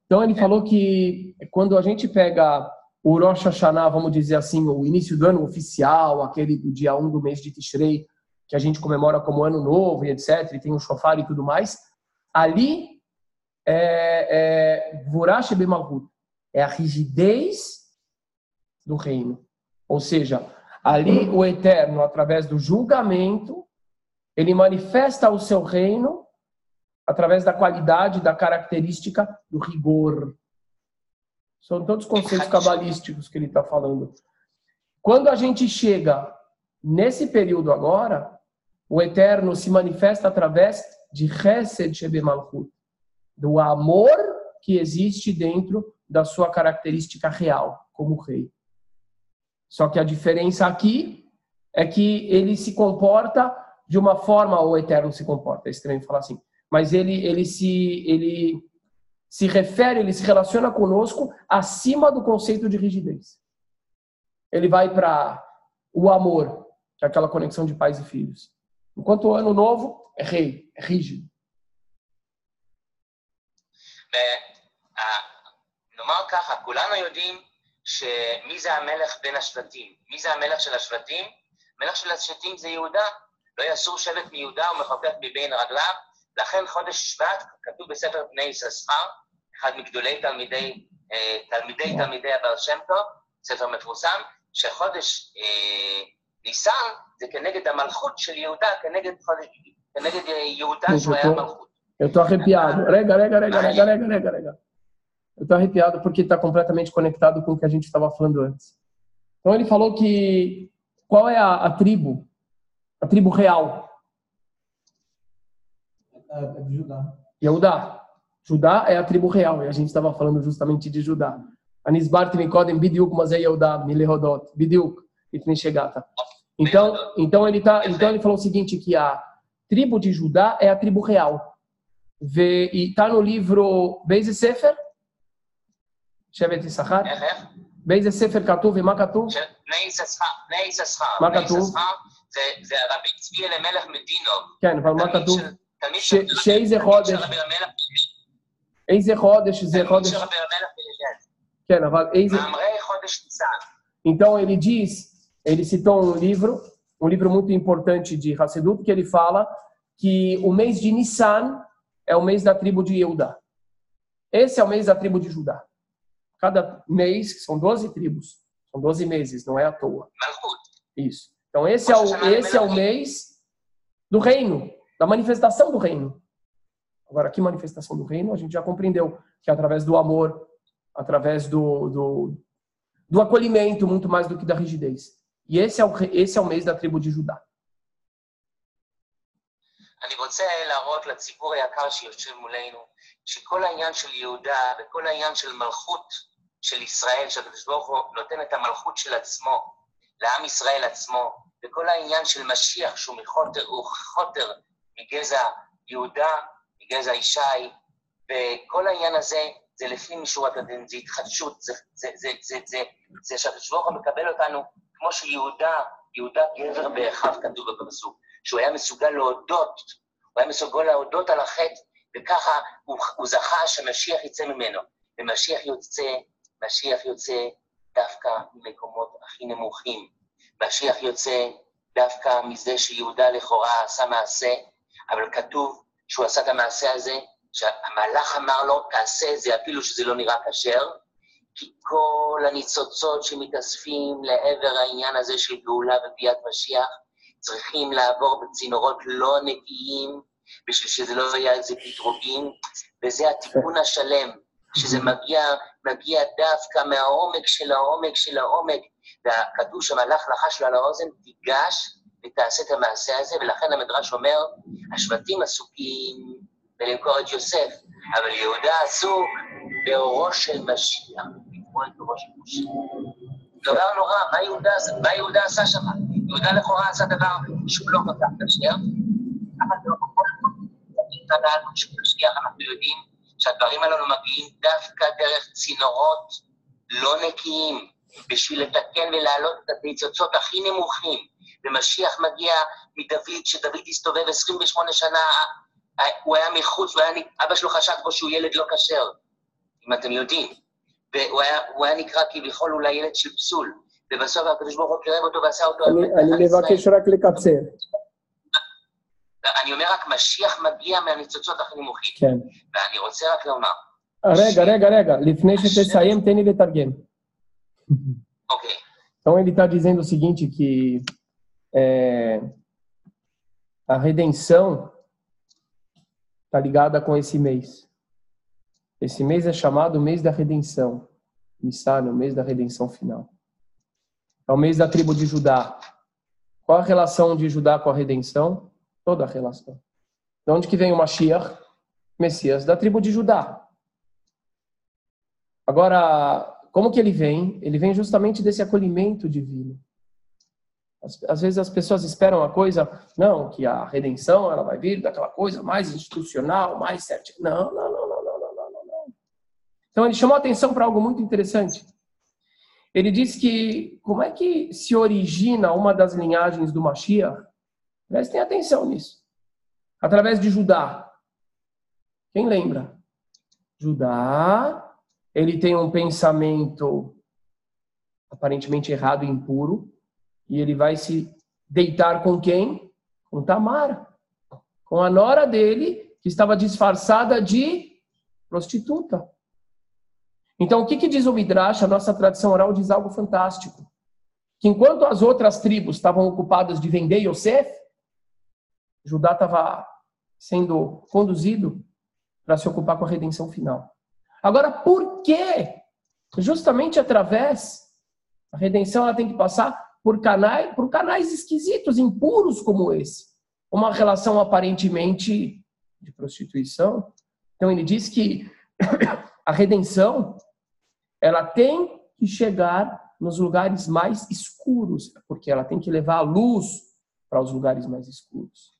Então ele falou que quando a gente pega o Rosh Hashanah, vamos dizer assim, o início do ano oficial, aquele do dia 1 do mês de Tishrei, que a gente comemora como ano novo e etc, e tem o shofar e tudo mais, ali Gvurah shebemalchut, é a rigidez do reino. Ou seja, ali o Eterno, através do julgamento, ele manifesta o seu reino através da qualidade, da característica do rigor. São todos conceitos cabalísticos que ele está falando. Quando a gente chega nesse período agora, o Eterno se manifesta através de Chesed Shebemalchut, do amor que existe dentro da sua característica real, como rei. Só que a diferença aqui é que ele se comporta de uma forma, o Eterno se comporta, é estranho falar assim, mas ele se refere, ele se relaciona conosco acima do conceito de rigidez. Ele vai para o amor, que é aquela conexão de pais e filhos. Enquanto o ano novo é rei, é rígido. נאמר ככה, כולנו יודעים שמי זה המלך בין השבטים. מי זה המלך של השבטים? המלך של השבטים זה יהודה. לא יסור שבט מיהודה ומחוקק מבין רגליו. לכן חודש שבט כתוב בספר בני יששכר, אחד מגדולי תלמידי הבעל שם טוב, ספר מפורסם, שחודש ניסן זה כנגד המלכות של יהודה, כנגד יהודה שהוא היה מלכות. Eu tô arrepiado. Rega. Eu tô arrepiado porque está completamente conectado com o que a gente estava falando antes. Então ele falou que qual é a tribo? A tribo real? É de Judá. Yehudá. Judá é a tribo real, e a gente estava falando justamente de Judá. Anisbart Mikodem Bidiuk Mazei Yehudá Milehodot Bidiuk Itnei Shegata. Então ele falou o seguinte, que a tribo de Judá é a tribo real. E está no livro Beis Sefer, Shevet Yisachar. Beis Sefer Katuv, ומה כתוב? בני יששכר. מה כתוב? זה רבי צבי אלימלך מדינוב. כן, אבל מה כתוב? שאיזה חודש? איזה חודש? זה חודש? כן, אבל איזה... מאמרי חודש ניסן. Então ele diz, ele citou um livro muito importante de Hassidut, que ele fala que o mês de Nissan é o mês da tribo de Yehudá. Esse é o mês da tribo de Judá. Cada mês, que são 12 tribos, são 12 meses, não é à toa. Isso. Então esse é o mês do reino, da manifestação do reino. Agora, que manifestação do reino? A gente já compreendeu que é através do amor, através do acolhimento, muito mais do que da rigidez. E esse é o mês da tribo de Judá. אני רוצה להראות לציבור היקר שיושב מולנו, שכל העניין של יהודה וכל העניין של מלכות של ישראל, שהקדוש ברוך הוא נותן את המלכות של עצמו, לעם ישראל עצמו, וכל העניין של משיח שהוא חוטר מגזע יהודה, מגזע ישי, וכל העניין הזה זה לפנים משורת הדין, זה התחדשות, זה שהקדוש ברוך הוא מקבל אותנו כמו שיהודה גבר באחיו כתוב בפסוק. שהוא היה מסוגל להודות על החטא, וככה הוא זכה שמשיח יצא ממנו. ומשיח יוצא דווקא ממקומות הכי נמוכים. משיח יוצא דווקא מזה שיהודה לכאורה עשה מעשה, אבל כתוב שהוא עשה את המעשה הזה, שהמלאך אמר לו, תעשה את זה אפילו שזה לא נראה כשר, כי כל הניצוצות שמתאספים לעבר העניין הזה של גאולה וביאת משיח, צריכים לעבור בצינורות לא נקיים, בשביל שזה לא יהיה איזה פתרוגים, וזה התיקון השלם, שזה מגיע דווקא מהעומק של העומק, והכתוב שהמלאך לחש לו על האוזן, תיגש ותעשה את המעשה הזה, ולכן המדרש אומר, השבטים עסוקים בלמכור את יוסף, אבל יהודה עסוק באורו של משיח, לקרוא את אורו של משיח. דבר נורא, מה יהודה עשה שם? יהודה לכאורה עשה דבר שהוא לא כל כך כשר, אבל לא אנחנו יודעים שהדברים הללו מגיעים דווקא דרך צינורות לא נקיים, בשביל לתקן ולהעלות את הניצוצות הכי נמוכים. ומשיח מגיע מדוד, שדוד הסתובב 28 שנה, הוא היה מחוץ, אבא שלו חשב בו שהוא ילד לא כשר, אם אתם יודעים. והוא היה נקרא כביכול אולי ילד של פסול. ובסוף הקדוש ברוך הוא קירב אותו ועשה אותו... אני מבקש רק לקצר. אני אומר רק, משיח מגיע מהניצוצות הכי נמוכים. כן. ואני רוצה רק לומר... רגע, לפני שתסיים, תן לי לתרגם. אוקיי. Então ele está dizendo o seguinte, que a redenção está ligada com esse mês. Esse mês é chamado mês da redenção. Nissan, o mês da redenção final. É o mês da tribo de Judá. Qual a relação de Judá com a redenção? Toda a relação. De onde que vem o Mashiach? Messias da tribo de Judá. Agora, como que ele vem? Ele vem justamente desse acolhimento divino. Às vezes as pessoas esperam uma coisa, não, que a redenção ela vai vir daquela coisa mais institucional, mais certinha. Não. Então ele chamou a atenção para algo muito interessante. Ele diz que como é que se origina uma das linhagens do Mashiach? Prestem atenção nisso. Através de Judá. Quem lembra? Judá, ele tem um pensamento aparentemente errado e impuro, e ele vai se deitar com quem? Com Tamar. Com a nora dele, que estava disfarçada de prostituta. Então, o que diz o Midrash? A nossa tradição oral diz algo fantástico. Que enquanto as outras tribos estavam ocupadas de vender Yosef, Judá estava sendo conduzido para se ocupar com a redenção final. Agora, por quê? Justamente através, a redenção ela tem que passar por canais esquisitos, impuros como esse. Uma relação aparentemente de prostituição. Então ele diz que a redenção, ela tem que chegar nos lugares mais escuros, porque ela tem que levar a luz para os lugares mais escuros.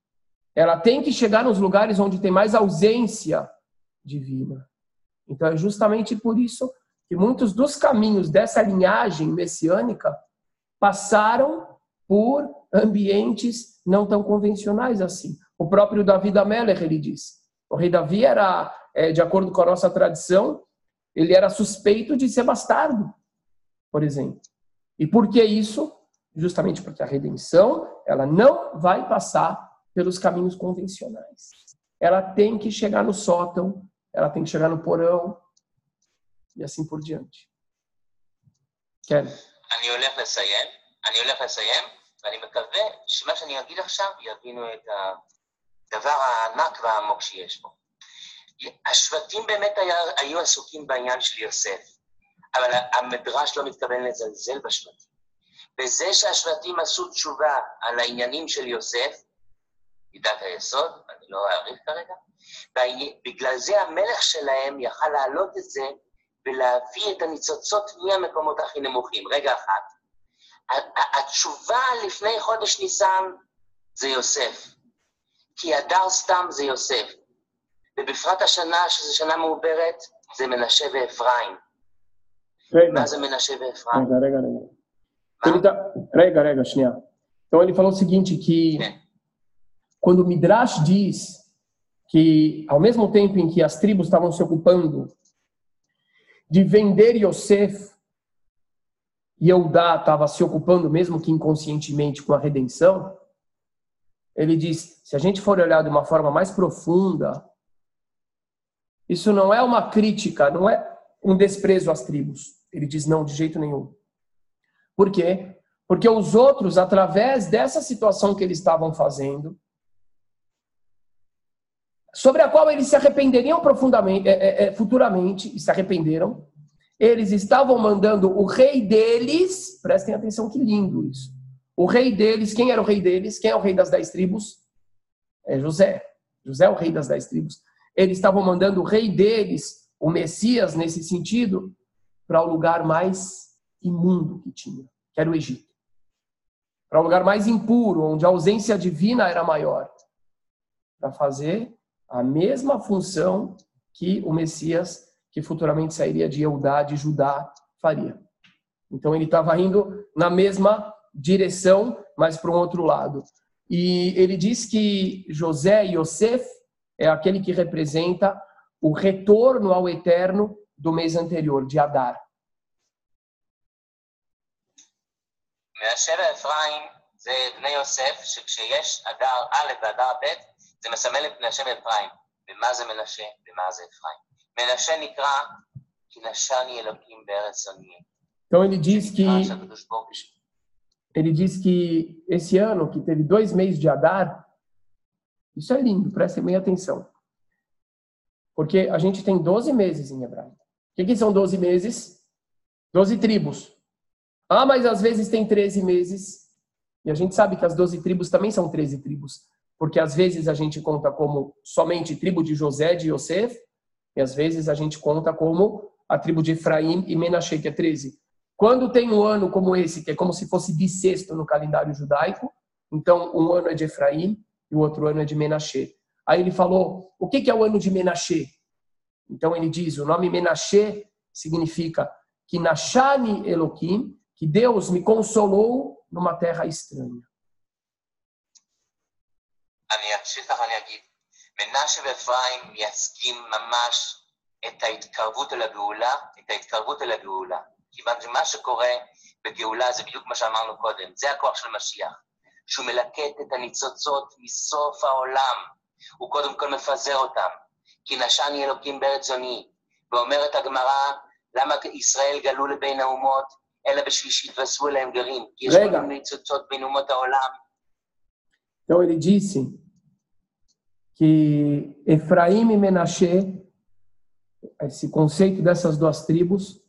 Ela tem que chegar nos lugares onde tem mais ausência divina. Então é justamente por isso que muitos dos caminhos dessa linhagem messiânica passaram por ambientes não tão convencionais assim. O próprio Davi Amelech, ele diz. O rei Davi era, de acordo com a nossa tradição, ele era suspeito de ser bastardo, por exemplo. E por que isso? Justamente porque a redenção, ela não vai passar pelos caminhos convencionais. Ela tem que chegar no sótão, ela tem que chegar no porão, e assim por diante. כן. אני הולך לסיים, ואני מקווה שמה שאני אגיד עכשיו יבינו את הדבר הענק והעמוק שיש פה. השבטים באמת היו עסוקים בעניין של יוסף, אבל המדרש לא מתכוון לזלזל בשבטים. בזה שהשבטים עשו תשובה על העניינים של יוסף, ידעת היסוד, אני לא אעריך כרגע, בגלל זה המלך שלהם יכל להעלות את זה ולהביא את הניצוצות מהמקומות הכי נמוכים. רגע אחד, התשובה לפני חודש ניסן זה יוסף, כי אדר סתם זה יוסף, ובפרט השנה, שזו שנה מעוברת, זה מנשה ואפרים. מה זה מנשה ואפרים? Rega, Shnia. Então ele falou o seguinte, que quando o Midrash diz que ao mesmo tempo em que as tribos estavam se ocupando de vender Yosef, Yehudá estava se ocupando, mesmo que inconscientemente, com a redenção, ele diz, se a gente for olhar de uma forma mais profunda, isso não é uma crítica, não é um desprezo às tribos. Ele diz, não, de jeito nenhum. Por quê? Porque os outros, através dessa situação que eles estavam fazendo, sobre a qual eles se arrependeriam profundamente, futuramente, e se arrependeram, eles estavam mandando o rei deles, prestem atenção que lindo isso, o rei deles, quem era o rei deles? Quem é o rei das 10 tribos? É José. José é o rei das 10 tribos. Eles estavam mandando o rei deles, o Messias, nesse sentido, para o lugar mais imundo que tinha, que era o Egito. Para o lugar mais impuro, onde a ausência divina era maior. Para fazer a mesma função que o Messias, que futuramente sairia de Eudá, de Judá, faria. Então ele estava indo na mesma direção, mas para um outro lado. E ele diz que José e Yosef é aquele que representa o retorno ao eterno do mês anterior, de Adar. מנשה ואפרים זה בני יוסף, שכשיש אדר א' ואדר ב', זה מסמל את מנשה ואפרים. ומה זה מנשה? ומה זה אפרים? מנשה נקרא כי נשני אלוקים בארץ עניי. Então ele diz que esse ano, que teve 2 meses de Adar, isso é lindo, prestem bem atenção. Porque a gente tem 12 meses em hebraico. O que são 12 meses? 12 tribos. Ah, mas às vezes tem 13 meses. E a gente sabe que as 12 tribos também são 13 tribos. Porque às vezes a gente conta como somente tribo de José, de Yosef, e às vezes a gente conta como a tribo de Efraim e Menashe, que é 13. Quando tem um ano como esse, que é como se fosse bissexto no calendário judaico, então um ano é de Efraim e o outro ano é de Menashe. Aí ele falou, o que é o ano de Menashe? Então ele diz, o nome Menashe significa que Nashani Elohim, que Deus me consolou numa terra estranha. אני אמשיך לך, אני אגיד, מנשה ואפרים מייצגים ממש את ההתקרבות אל הגאולה, כיוון שמה שקורה בגאולה זה בדיוק מה שאמרנו קודם, זה הכוח של משיח, שהוא מלקט את הניצוצות מסוף העולם, הוא קודם כל מפזר אותם, כי נשני אלוקים בארץ עניי, ואומרת הגמרא, למה ישראל גלו לבין האומות, אלא בשביל שיתווספו אליהם גרים, כי יש כל מיני ניצוצות בין אומות העולם. Então ele disse que Efraim e Menashe, esse conceito dessas 2 tribos,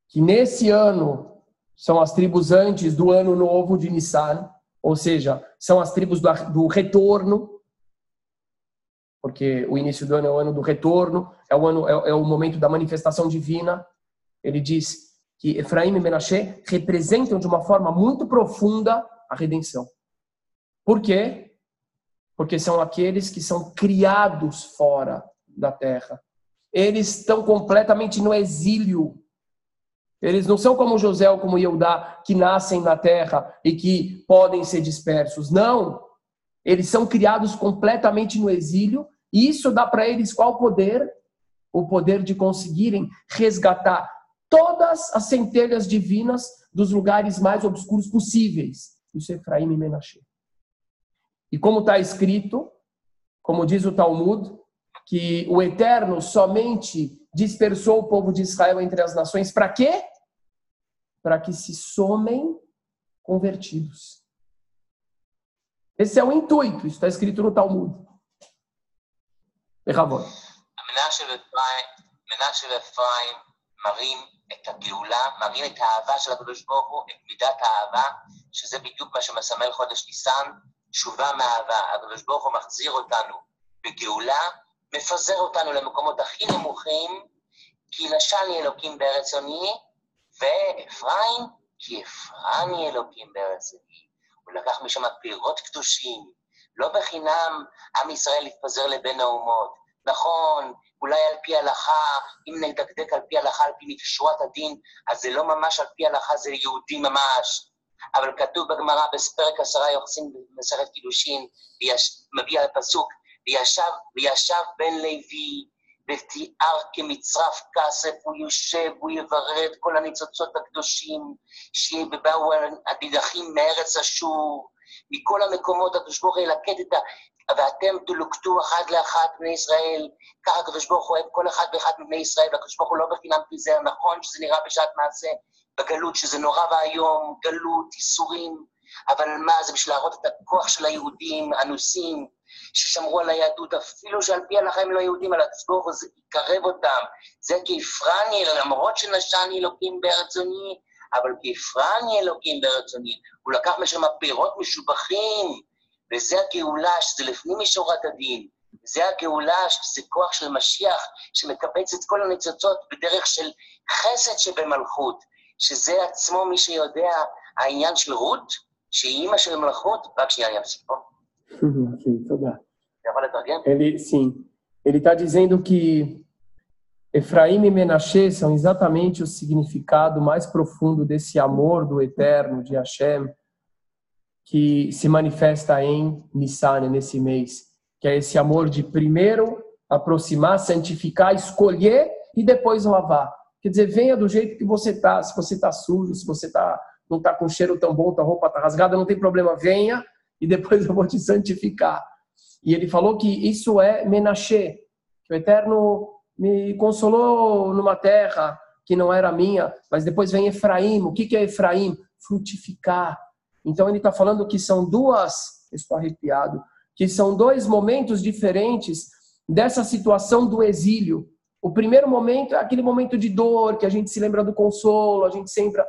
que nesse ano são as tribos antes do ano novo de Nissan, ou seja, são as tribos do retorno, porque o início do ano é o ano do retorno, é o momento da manifestação divina. Ele diz que Efraim e Menashe representam de uma forma muito profunda a redenção. Por quê? Porque são aqueles que são criados fora da terra. Eles estão completamente no exílio. Eles não são como José ou como Yehudá, que nascem na terra e que podem ser dispersos. Não. Eles são criados completamente no exílio. E isso dá para eles qual poder? O poder de conseguirem resgatar todas as centelhas divinas dos lugares mais obscuros possíveis. Isso é Efraim e Menashe. E como está escrito, como diz o Talmud, que o Eterno somente dispersou o povo de Israel entre as nações. Para quê? Para que se somem convertidos. Esse é o intuito. Isso está escrito no Talmud. בכבוד. מנשה ואפרים מראים את הגאולה, מראים את האהבה של הקדוש ברוך הוא, את מידת האהבה, שזה בדיוק מה שמסמל חודש ניסן, תשובה מאהבה. הקדוש ברוך הוא מחזיר אותנו בגאולה, מפזר אותנו למקומות הכי נמוכים, כי נשני אלוקים בארץ עוני, ואפרים, כי אפרני אלוקים בארץ עוני. הוא לקח משם פירות קדושים, לא בחינם עם ישראל התפזר לבין האומות. נכון, אולי על פי הלכה, אם נדקדק על פי הלכה, על פי שורת הדין, אז זה לא ממש על פי הלכה, זה יהודי ממש. אבל כתוב בגמרא, בפרק 10 יוחסין במסכת קידושין, מביע הפסוק, וישב בן לוי, ותיאר כמצרף כסף, הוא יושב, הוא יברר את כל הניצוצות הקדושים, שבאו הדידכים מארץ אשור, מכל המקומות הקדוש ברוך הוא ילקט את ואתם תלוקטו אחד לאחד בני ישראל, ככה הקדוש ברוך הוא אוהב כל אחד ואחד מבני ישראל, והקדוש ברוך הוא לא בחינם פיזר, נכון שזה נראה בשעת מעשה, בגלות שזה נורא ואיום, גלות, איסורים, אבל מה זה בשביל להראות את הכוח של היהודים, אנוסים, ששמרו על היהדות, אפילו שעל פי הלכה הם לא יהודים, על הקדוש ברוך הוא יקרב אותם, זה כיפרני, למרות שנשני אלוקים בארץ עוני, אבל כיפרני אלוקים בארץ עוני, הוא לקח משם פירות משובחים, וזה הגאולה שזה לפנים משורת הדין, זה הגאולה שזה כוח של משיח שמקבץ את כל הניצוצות בדרך של חסד שבמלכות, שזה עצמו מי שיודע העניין של רות, שהיא אימא של מלכות, רק שנייה אני אמשיך פה. Ele está dizendo que Efraim e Menashe são exatamente o significado mais profundo desse amor do Eterno, de Hashem, que se manifesta em Nissan, nesse mês, que é esse amor de primeiro aproximar, santificar, escolher e depois lavar. Quer dizer, venha do jeito que você está, se você está sujo, se você não está com cheiro tão bom, tua roupa está rasgada, não tem problema, venha e depois eu vou te santificar. E ele falou que isso é Menashe, que o Eterno me consolou numa terra que não era minha, mas depois vem Efraim. O que é Efraim? Frutificar. Então ele está falando que são estou arrepiado, que são dois momentos diferentes dessa situação do exílio. O primeiro momento é aquele momento de dor, que a gente se lembra do consolo, a gente sempre...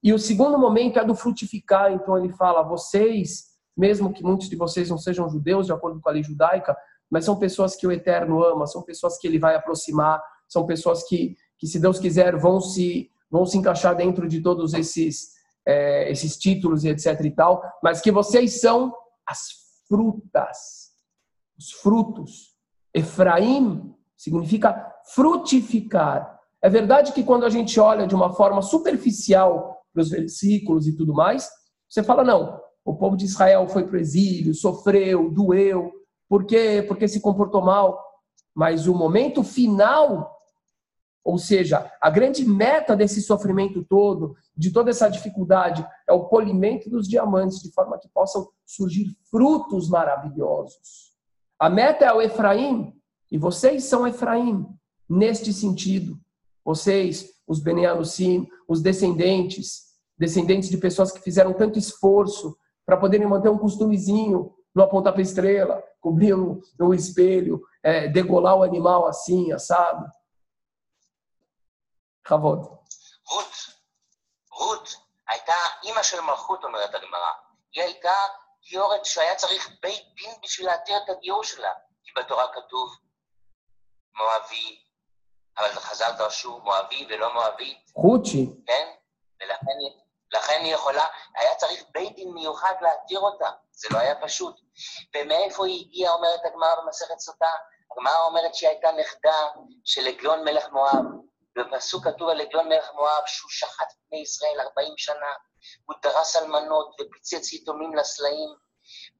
E o segundo momento é do frutificar. Então ele fala, vocês, mesmo que muitos de vocês não sejam judeus, de acordo com a lei judaica, mas são pessoas que o Eterno ama, são pessoas que ele vai aproximar, são pessoas que se Deus quiser, vão se encaixar dentro de todos esses títulos e etc e tal, mas que vocês são as frutas, os frutos. Efraim significa frutificar. É verdade que quando a gente olha de uma forma superficial para os versículos e tudo mais, você fala, não, o povo de Israel foi para o exílio, sofreu, doeu, por quê? Porque se comportou mal. Mas o momento final, ou seja, a grande meta desse sofrimento todo, de toda essa dificuldade, é o polimento dos diamantes, de forma que possam surgir frutos maravilhosos. A meta é o Efraim, e vocês são Efraim, neste sentido. Vocês, os Bnei Anusim, os descendentes de pessoas que fizeram tanto esforço para poderem manter um costumezinho, não apontar para a estrela, cobrir no espelho, degolar o animal assim, assado. רות, הייתה אימא של מלכות, אומרת הגמרא. היא הייתה גיורת שהיה צריך בית דין בשביל להתיר את הגיור שלה. כי בתורה כתוב מואבי, אבל חז"ל דרשו מואבי ולא מואבית. רותי. כן? ולכן היא יכולה, היה צריך בית דין מיוחד להתיר אותה. זה לא היה פשוט. ומאיפה היא הגיעה, אומרת הגמרא במסכת סוטה? הגמרא אומרת שהיא הייתה נכדה של עגלון מלך מואב. בפסוק כתוב על עגלון מלך מואב שהוא שחט את בני ישראל 40 שנה, הוא דרס אלמנות ופיצץ יתומים לסלעים,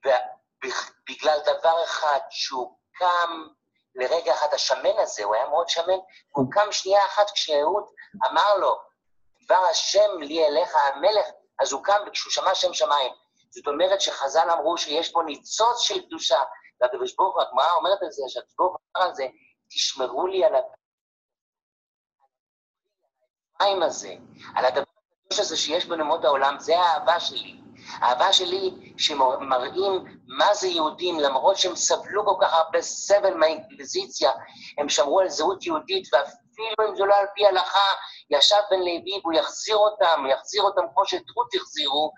ובגלל דבר אחד שהוא קם לרגע אחד, השמן הזה, הוא היה מאוד שמן, הוא קם שנייה אחת כשאהוד אמר לו, דבר השם לי אליך המלך, אז הוא קם וכשהוא שמע שם שמיים. זאת אומרת שחז"ל אמרו שיש בו ניצוץ של קדושה, והקדוש ברוך הוא, הגמרא אומרת על זה, שהקדוש ברוך הוא אמר על זה, תשמרו לי על המים הזה, על הדבר הקדוש הזה שיש בנמות העולם, זה האהבה שלי. האהבה שלי שמראים מה זה יהודים, למרות שהם סבלו כל כך הרבה סבל מהאינקוויזיציה, הם שמרו על זהות יהודית, ואפילו אם זה לא על פי הלכה, ישב בן לוי והוא יחזיר אותם כמו שטרות החזירו,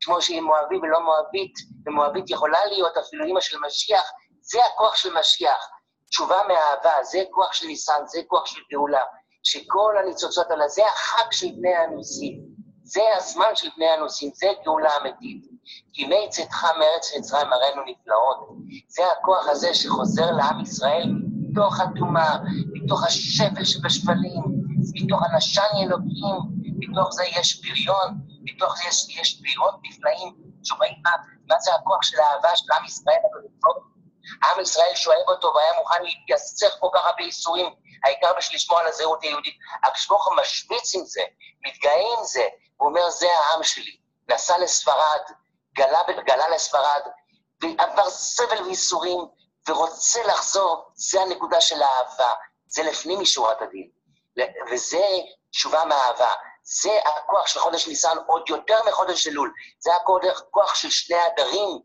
כמו שהיא מואבי ולא מואבית, ומואבית יכולה להיות אפילו אמא של משיח, זה הכוח של משיח, תשובה מאהבה, זה כוח של ניסן, זה כוח של גאולה, שכל הניצוצות האלה, זה החג של בני הנוסים, זה הזמן של בני הנוסים, זה גאולה אמיתית. כי מי צאתך מארץ מצרים מראינו נפלאות, זה הכוח הזה שחוזר לעם ישראל מתוך הטומאה, מתוך השפל שבשפלים, מתוך הנשן אלוקים, מתוך זה יש פריון, מתוך זה יש פירות נפלאים, שומעים מה זה הכוח של האהבה של עם ישראל, עם ישראל שאוהב אותו והיה מוכן להתייסר כל כך הרבה איסורים, העיקר בשביל לשמור על הזהות היהודית. הקדוש ברוך הוא משוויץ עם זה, מתגאה עם זה, הוא אומר זה העם שלי, נסע לספרד, גלה לספרד, ועבר סבל ואיסורים, ורוצה לחזור, זה הנקודה של האהבה, זה לפנים משורת הדין, וזה תשובה מאהבה, זה הכוח של חודש ניסן עוד יותר מחודש אלול, זה הכוח של שני הדרים,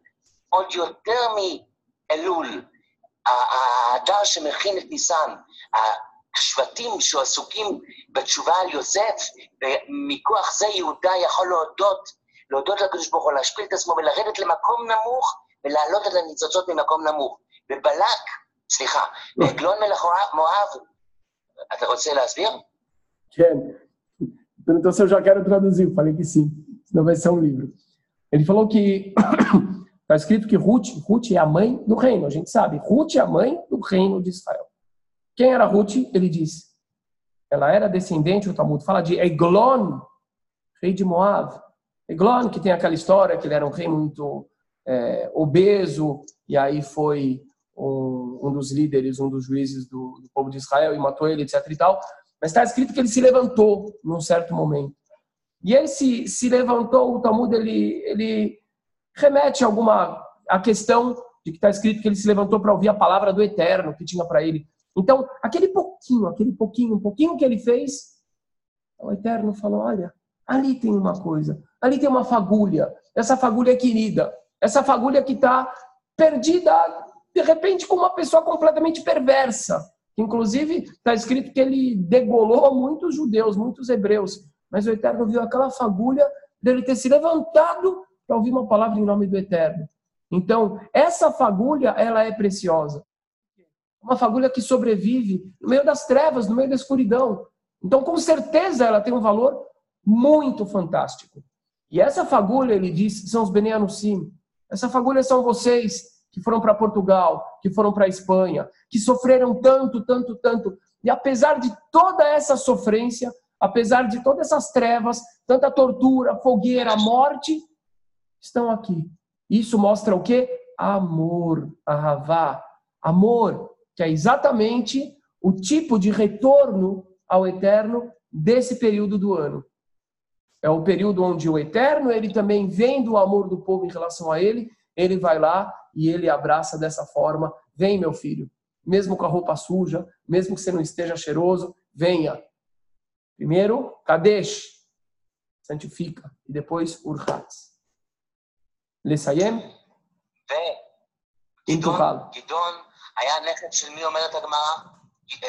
עוד יותר מאלול, האדר שמכין את ניסן, השבטים שעסוקים בתשובה על יוסף, ומכוח זה יהודה יכול להודות לקדוש ברוך הוא, להשפיל את עצמו ולרדת למקום נמוך, ולעלות את הניצוצות ממקום נמוך. בעגלון מלך מואב, אתה רוצה להסביר? כן. Perguntou se eu já quero traduzir, eu falei que sim, senão vai ser um livro. Ele falou que está escrito que Ruth é a mãe do reino, a gente sabe, Ruth é a mãe do reino de Israel. Quem era Ruth? Ele diz, ela era descendente, o Talmud fala de Eglon, rei de Moab. Eglon, que tem aquela história que ele era um rei muito obeso, e aí foi um dos líderes, um dos juízes do povo de Israel e matou ele, etc e tal. Mas está escrito que ele se levantou num certo momento. E ele se levantou, o Talmud ele remete a questão de que está escrito que ele se levantou para ouvir a palavra do Eterno que tinha para ele. Então, aquele pouquinho que ele fez, o Eterno falou, olha, ali tem uma coisa, ali tem uma fagulha, essa fagulha é querida, essa fagulha que está perdida, de repente, com uma pessoa completamente perversa. Inclusive, está escrito que ele degolou muitos judeus, muitos hebreus, mas o Eterno viu aquela fagulha dele ter se levantado para ouvir uma palavra em nome do Eterno. Então, essa fagulha, ela é preciosa. Uma fagulha que sobrevive no meio das trevas, no meio da escuridão. Então, com certeza, ela tem um valor muito fantástico. E essa fagulha, ele diz, são os Bnei Anusim. Essa fagulha são vocês que foram para Portugal, que foram para a Espanha, que sofreram tanto. E apesar de toda essa sofrência, apesar de todas essas trevas, tanta tortura, fogueira, morte, estão aqui. Isso mostra o quê? Amor, ahavá, amor, que é exatamente o tipo de retorno ao Eterno desse período do ano. É o período onde o Eterno, ele também vendo o amor do povo em relação a ele vai lá e ele abraça dessa forma, vem meu filho, mesmo com a roupa suja, mesmo que você não esteja cheiroso, venha. Primeiro, Kadesh, santifica, e depois Urchatz. לסיים? גדעון היה נכד של מי אומרת הגמרא?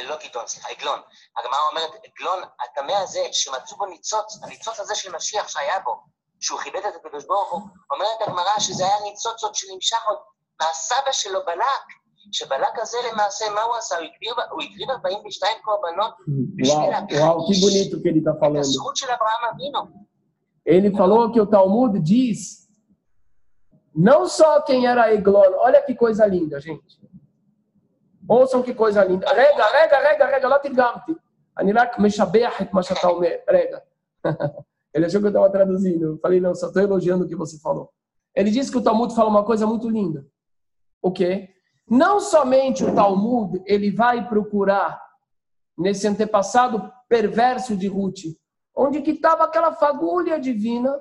לא גדעון, סליחה, עגלון. הגמרא אומרת, עגלון, הטמא הזה שמצאו בו ניצוץ, הניצוץ הזה של משיח שהיה בו, שהוא כיבד את הקדוש ברוך הוא, אומרת הגמרא שזה היה ניצוץ עוד שנמשך עוד מהסבא שלו בלק, שבלק הזה למעשה, מה הוא עשה? הוא הקריב 42 קורבנות בשביל להכחיש את הזכות של אברהם אבינו. Ele falou que o Talmud diz, não só quem era Eglon, olha que coisa linda, gente. Ouçam que coisa linda. רגע, לא תרגמתי. אני רק משבח את מה שאתה אומר. רגע. Ele achou que eu estava traduzindo. Eu falei, não, só estou elogiando o que você falou. Ele disse que o Talmud fala uma coisa muito linda. O quê? Não somente o Talmud, ele vai procurar nesse antepassado perverso de Ruth, onde que estava aquela fagulha divina,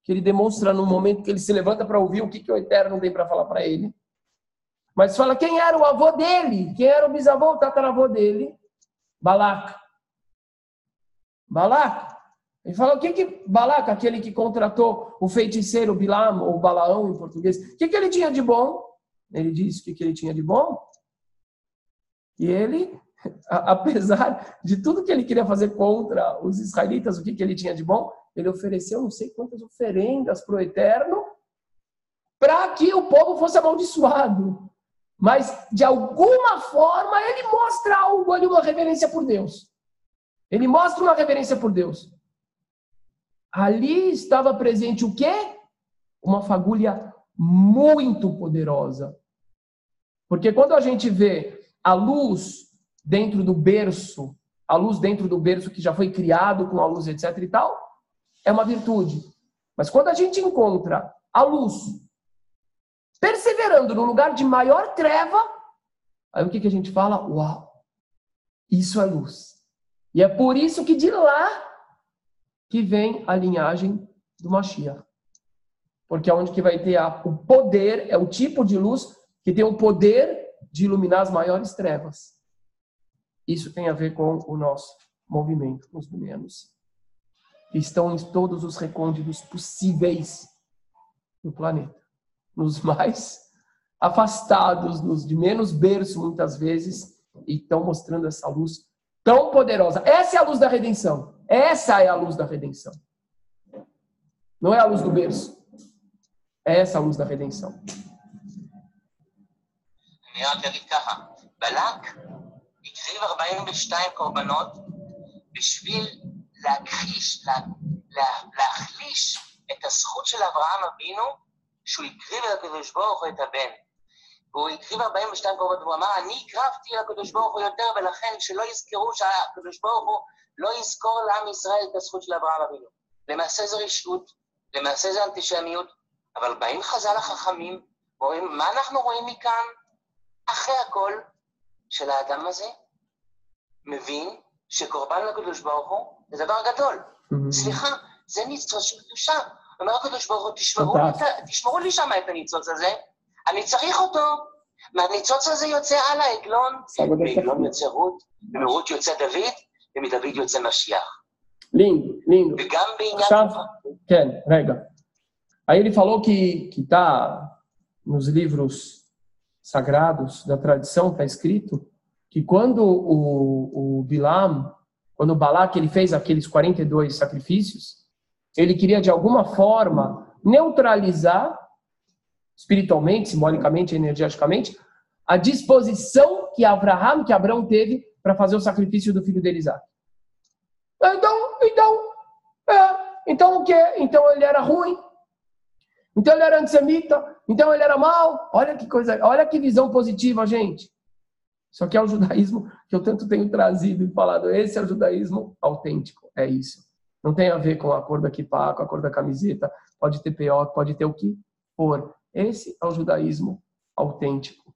que ele demonstra no momento que ele se levanta para ouvir o que o Eterno tem para falar para ele. Mas fala quem era o avô dele, quem era o bisavô, o tataravô dele, Balac. Ele fala, o que Balac, aquele que contratou o feiticeiro Bilam, ou Balaão em português, o que ele tinha de bom? Ele disse o que ele tinha de bom. E ele, apesar de tudo que ele queria fazer contra os israelitas, o que ele tinha de bom, ele ofereceu não sei quantas oferendas para o Eterno, para que o povo fosse amaldiçoado. Mas, de alguma forma, ele mostra algo ali, uma reverência por Deus. Ele mostra uma reverência por Deus. Ali estava presente o quê? Uma fagulha muito poderosa. Porque quando a gente vê a luz dentro do berço, a luz dentro do berço que já foi criado com a luz, etc e tal, é uma virtude. Mas quando a gente encontra a luz perseverando no lugar de maior treva, aí o que a gente fala? Uau, isso é luz. E é por isso que de lá que vem a linhagem do Mashiach. Porque é onde que vai ter o poder, é o tipo de luz que tem o poder de iluminar as maiores trevas. Isso tem a ver com o nosso movimento, com os meninos que estão em todos os recônditos possíveis do planeta. Nos mais afastados, nos de menos berço, muitas vezes, e estão mostrando essa luz tão poderosa. Essa é a luz da redenção. Essa é a luz da redenção. Não é a luz do berço. É essa a luz da redenção. אני רק אגיד ככה, בלק הקריב 42 קורבנות בשביל להחליש את הזכות של אברהם אבינו שהוא הקריב לקדוש ברוך הוא את הבן. והוא הקריב 42 קורבנות והוא אמר, אני הקרבתי לקדוש ברוך הוא יותר, ולכן שלא יזכרו שהקדוש ברוך הוא לא יזכור לעם ישראל את הזכות של אברהם אבינו. למעשה זה רשעות, למעשה זה אנטישמיות, אבל באים חז"ל החכמים, ורואים, מה אנחנו רואים מכאן? אחרי הכל של האדם הזה, מבין שקורבן לקדוש ברוך הוא זה דבר גדול. סליחה, זה ניצוץ של קדושה. אומר הקדוש ברוך הוא, תשמרו לי שם את הניצוץ הזה, אני צריך אותו. מהניצוץ הזה יוצא הלאה עגלון, מעגלון יוצא רות, ומרות יוצא דוד, ומדוד יוצא משיח. Lindo. וגם בעניין... כן, רגע. Aí ele falou que está nos livros sagrados da tradição, está escrito que quando o Bilam, quando o Balac ele fez aqueles 42 sacrifícios, ele queria de alguma forma neutralizar espiritualmente, simbolicamente, energeticamente, a disposição que Abraão teve para fazer o sacrifício do filho dele Isaac. Então o quê? Então ele era ruim. Então ele era antissemita, então ele era mau. Olha que coisa, olha que visão positiva, gente. Isso aqui é o judaísmo que eu tanto tenho trazido e falado. Esse é o judaísmo autêntico, é isso. Não tem a ver com a cor da kippá, com a cor da camiseta, pode ter peote, pode ter o que for. Esse é o judaísmo autêntico.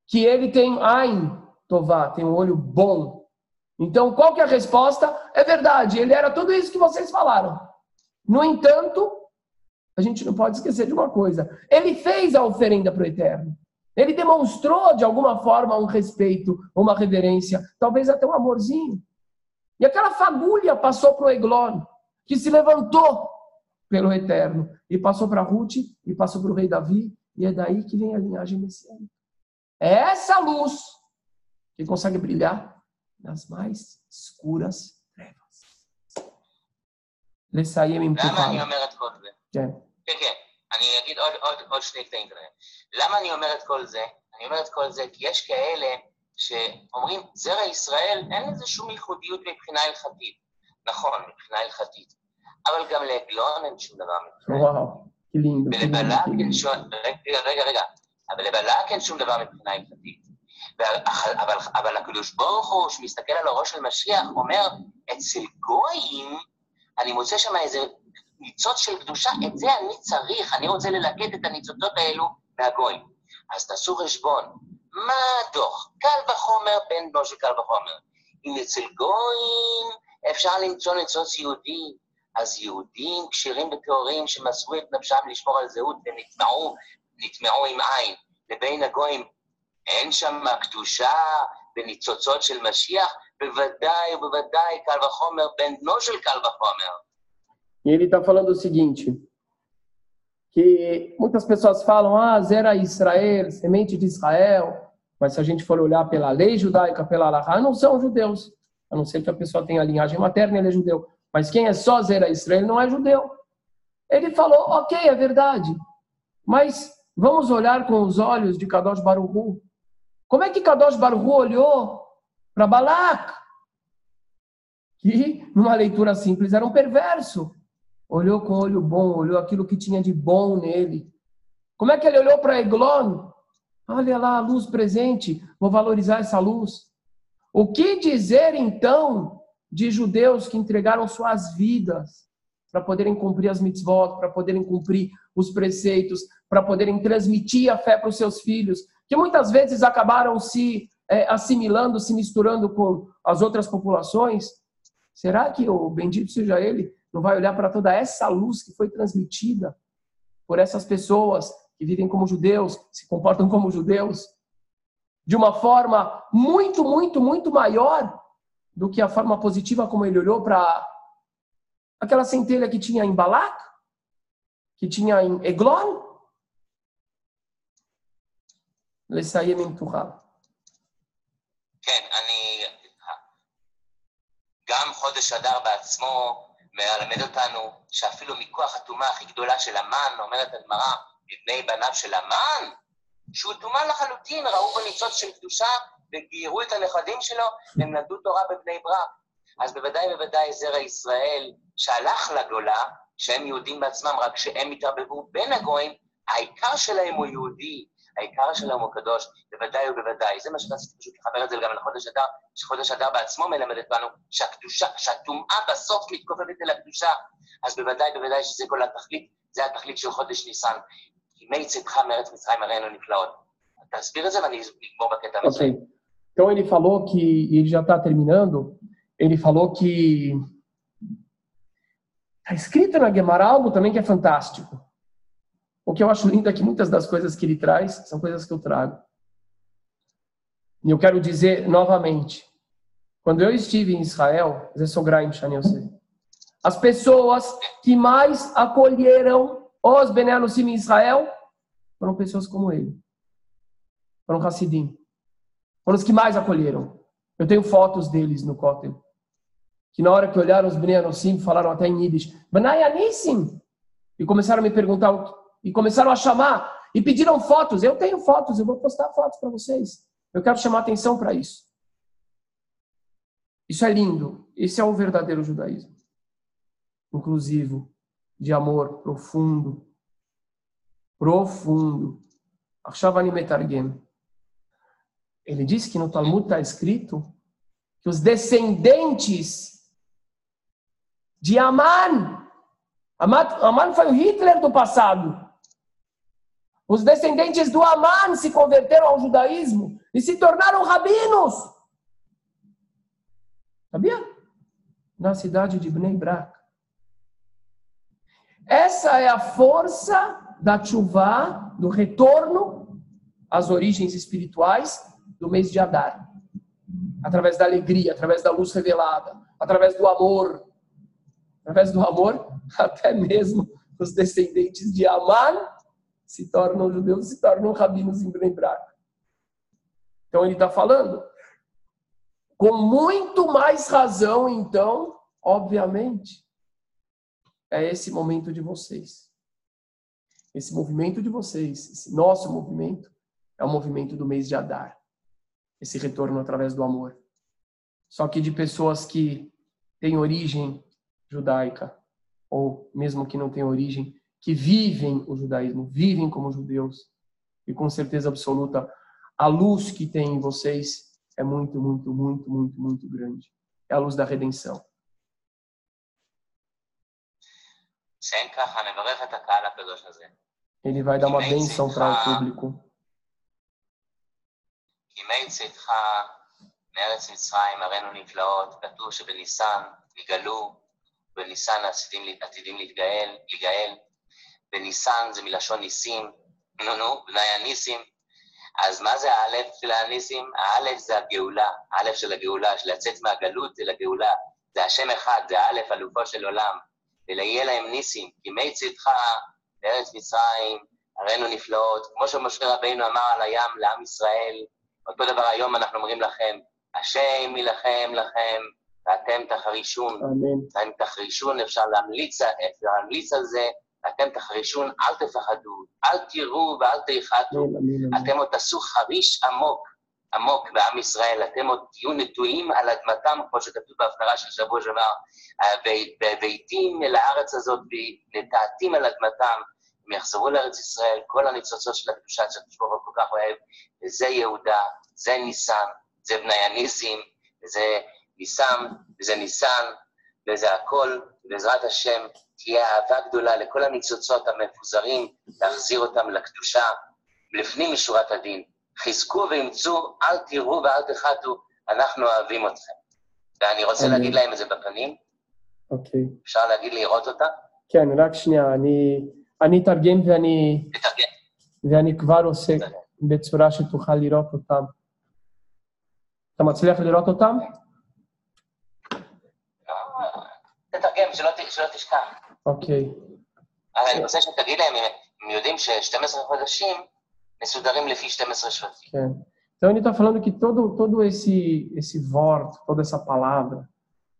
Que ele tem Ain Tová, tem um olho bom. Então, qual que é a resposta? É verdade, ele era tudo isso que vocês falaram. No entanto, a gente não pode esquecer de uma coisa. Ele fez a oferenda para o Eterno. Ele demonstrou, de alguma forma, um respeito, uma reverência, talvez até um amorzinho. E aquela fagulha passou para o Eglon, que se levantou pelo Eterno, e passou para Ruth, e passou para o rei Davi, e é daí que vem a linhagem messiânica. É essa luz que consegue brilhar nas mais escuras trevas. לסיים עם תוכל. למה אני אומר את כל זה? כן. כן. אני אגיד עוד שני קטעים כאלה. למה אני אומר את כל זה? אני אומר את כל זה כי יש כאלה שאומרים, זרע ישראל אין לזה שום ייחודיות מבחינה הלכתית. נכון, מבחינה הלכתית. אבל גם לעגלון אין שום דבר מבחינה. וואו, קלינג. ולבלק אין שום... רגע. אבל לבלק אין שום דבר מבחינה הלכתית. אבל הקדוש ברוך הוא, שמסתכל על הראש של משיח, אומר, אצל גויים, אני מוצא שם איזה ניצוץ של קדושה, את זה אני צריך, אני רוצה ללקט את הניצוצות האלו מהגויים. אז תעשו חשבון, מה הדוח? קל וחומר, בן בנו של קל וחומר. אם אצל גויים אפשר למצוא ניצוץ יהודי, אז יהודים כשירים וטהורים שמסרו את נפשם לשמור על זהות ונטמעו עם עין, לבין הגויים אין שם קדושה וניצוצות של משיח, בוודאי קל וחומר, בן בנו של קל וחומר. E ele está falando o seguinte, que muitas pessoas falam, zera Israel, semente de Israel, mas se a gente for olhar pela lei judaica, pela Alahá, não são judeus, a não ser que a pessoa tenha linhagem materna, ele é judeu. Mas quem é só zera Israel não é judeu. Ele falou, ok, é verdade, mas vamos olhar com os olhos de Kadosh Baruch Hu. Como é que Kadosh Baruch Hu olhou para Balac? Que, numa leitura simples, era um perverso. Olhou com olho bom, olhou aquilo que tinha de bom nele. Como é que ele olhou para Eglon? Olha lá a luz presente, vou valorizar essa luz. O que dizer, então, de judeus que entregaram suas vidas para poderem cumprir as mitzvot, para poderem cumprir os preceitos, para poderem transmitir a fé para os seus filhos, que muitas vezes acabaram se assimilando, se misturando com as outras populações? Será que o bendito seja ele não vai olhar para toda essa luz que foi transmitida por essas pessoas que vivem como judeus, se comportam como judeus, de uma forma muito, muito, muito maior do que a forma positiva como ele olhou para aquela centelha que tinha em Balac, que tinha em Eglon? לסיים עם תוכל. כן, גם חודש אדר בעצמו מלמד אותנו שאפילו מכוח הטומאה הכי גדולה של המן, אומרת הגמרא, מבני בניו של המן, שהוא טומאה לחלוטין, ראו בו ניצוץ של קדושה וגיירו את הנכדים שלו, הם למדו תורה בבני ברק. אז בוודאי זרע ישראל שהלך לגולה, שהם יהודים בעצמם, רק שהם התערבבו בין הגויים, העיקר שלהם הוא יהודי, העיקר שלהם הוא קדוש, בוודאי. זה מה שרציתי פשוט לחבר את זה גם לחודש אדר, שחודש אדר בעצמו מלמד אותנו שהקדושה, שהטומאה בסוף מתכופפת אל הקדושה, אז בוודאי שזה כל התכלית, זה התכלית של חודש ניסן. ימי צאתך מארץ מצרים הראינו נפלאות. תסביר את זה ואני אגמור בקטע הזה. Ok. Então ele falou que, e ele já está terminando, ele falou que está escrito na Gemara algo também que é fantástico. O que eu acho lindo é que muitas das coisas que ele traz são coisas que eu trago. E eu quero dizer novamente, quando eu estive em Israel, as pessoas que mais acolheram os Bnei Anusim em Israel foram pessoas como ele. Foram Hassidim. Foram os que mais acolheram. Eu tenho fotos deles no Kotel. Que na hora que olharam os Bnei Anusim, falaram até em Yiddish, Bnei Anissim! E começaram a me perguntar, e começaram a chamar, e pediram fotos. Eu tenho fotos, eu vou postar fotos para vocês. Eu quero chamar atenção para isso. Isso é lindo. Esse é o verdadeiro judaísmo. Inclusivo, de amor profundo. Profundo. Achava Metargem. Ele disse que no Talmud está escrito que os descendentes de Aman foi o Hitler do passado. Os descendentes do Aman se converteram ao judaísmo e se tornaram rabinos. Sabia? Na cidade de Bnei Brak. Essa é a força da tchuvá, do retorno às origens espirituais do mês de Adar. Através da alegria, através da luz revelada, através do amor. Através do amor, até mesmo os descendentes de Aman se tornam judeus, se tornam rabinos em Bnei Brak. Então ele está falando Com muito mais razão, então, obviamente, é esse momento de vocês. Esse movimento de vocês, esse nosso movimento, é o movimento do mês de Adar. Esse retorno através do amor. Só que de pessoas que têm origem judaica, ou mesmo que não têm origem, que vivem o judaísmo, vivem como judeus, e com certeza absoluta, a luz que tem em vocês é muito, muito, muito, muito, muito grande. É a luz da redenção. Ele vai dar uma bênção para o público. מארץ מצרים הראינו נפלאות, כתוב שבניסן יגלו, בניסן עתידים להיגאל, בניסן זה מלשון ניסים, בני הניסים, אז מה זה האלף של הניסים? האלף זה הגאולה, האלף של הגאולה, של לצאת מהגלות אל הגאולה, זה השם אחד, זה האלף, אלופו של עולם, ויהיה להם ניסים, כי מי צאתך בארץ מצרים הראינו נפלאות, כמו שמשה רבינו אמר על הים לעם ישראל, אותו דבר היום אנחנו אומרים לכם, השם ילחם לכם, ואתם תחרישון. אתם תחרישון, אפשר להמליץ על זה, אתם תחרישון, אל תפחדו, אל תראו ואל תיחתו. אתם עוד תעשו חריש עמוק בעם ישראל, אתם עוד תהיו נטועים על אדמתם, כמו שכתוב בהפטרה של שבוע שעבר, והביתים אל הארץ הזאת, ונטעתים על אדמתם, הם יחזרו לארץ ישראל, כל הניצוצות של הקדושה שהקדוש ברוך הוא כל כך אוהב, וזה יהודה, זה ניסן, זה בני הניסים, וזה ניסן, וזה הכל, בעזרת השם תהיה אהבה גדולה לכל הניצוצות המפוזרים, להחזיר אותם לקדושה, לפנים משורת הדין. חזקו ואמצו, אל תראו ואל תחתו, אנחנו אוהבים אתכם. ואני רוצה להגיד להם את זה בפנים. אוקיי. אפשר להגיד לראות אותה? כן, רק שנייה, אני אתרגם ואני כבר עושה בצורה שתוכל לראות אותם. אתה מצליח לראות אותם? תתרגם, שלא תשכח. אוקיי. אני רוצה שתגיד להם, הם יודעים ש12 חודשים מסודרים לפי 12 שבטים. כן. Então ele está falando que todo esse vorto, toda essa palavra,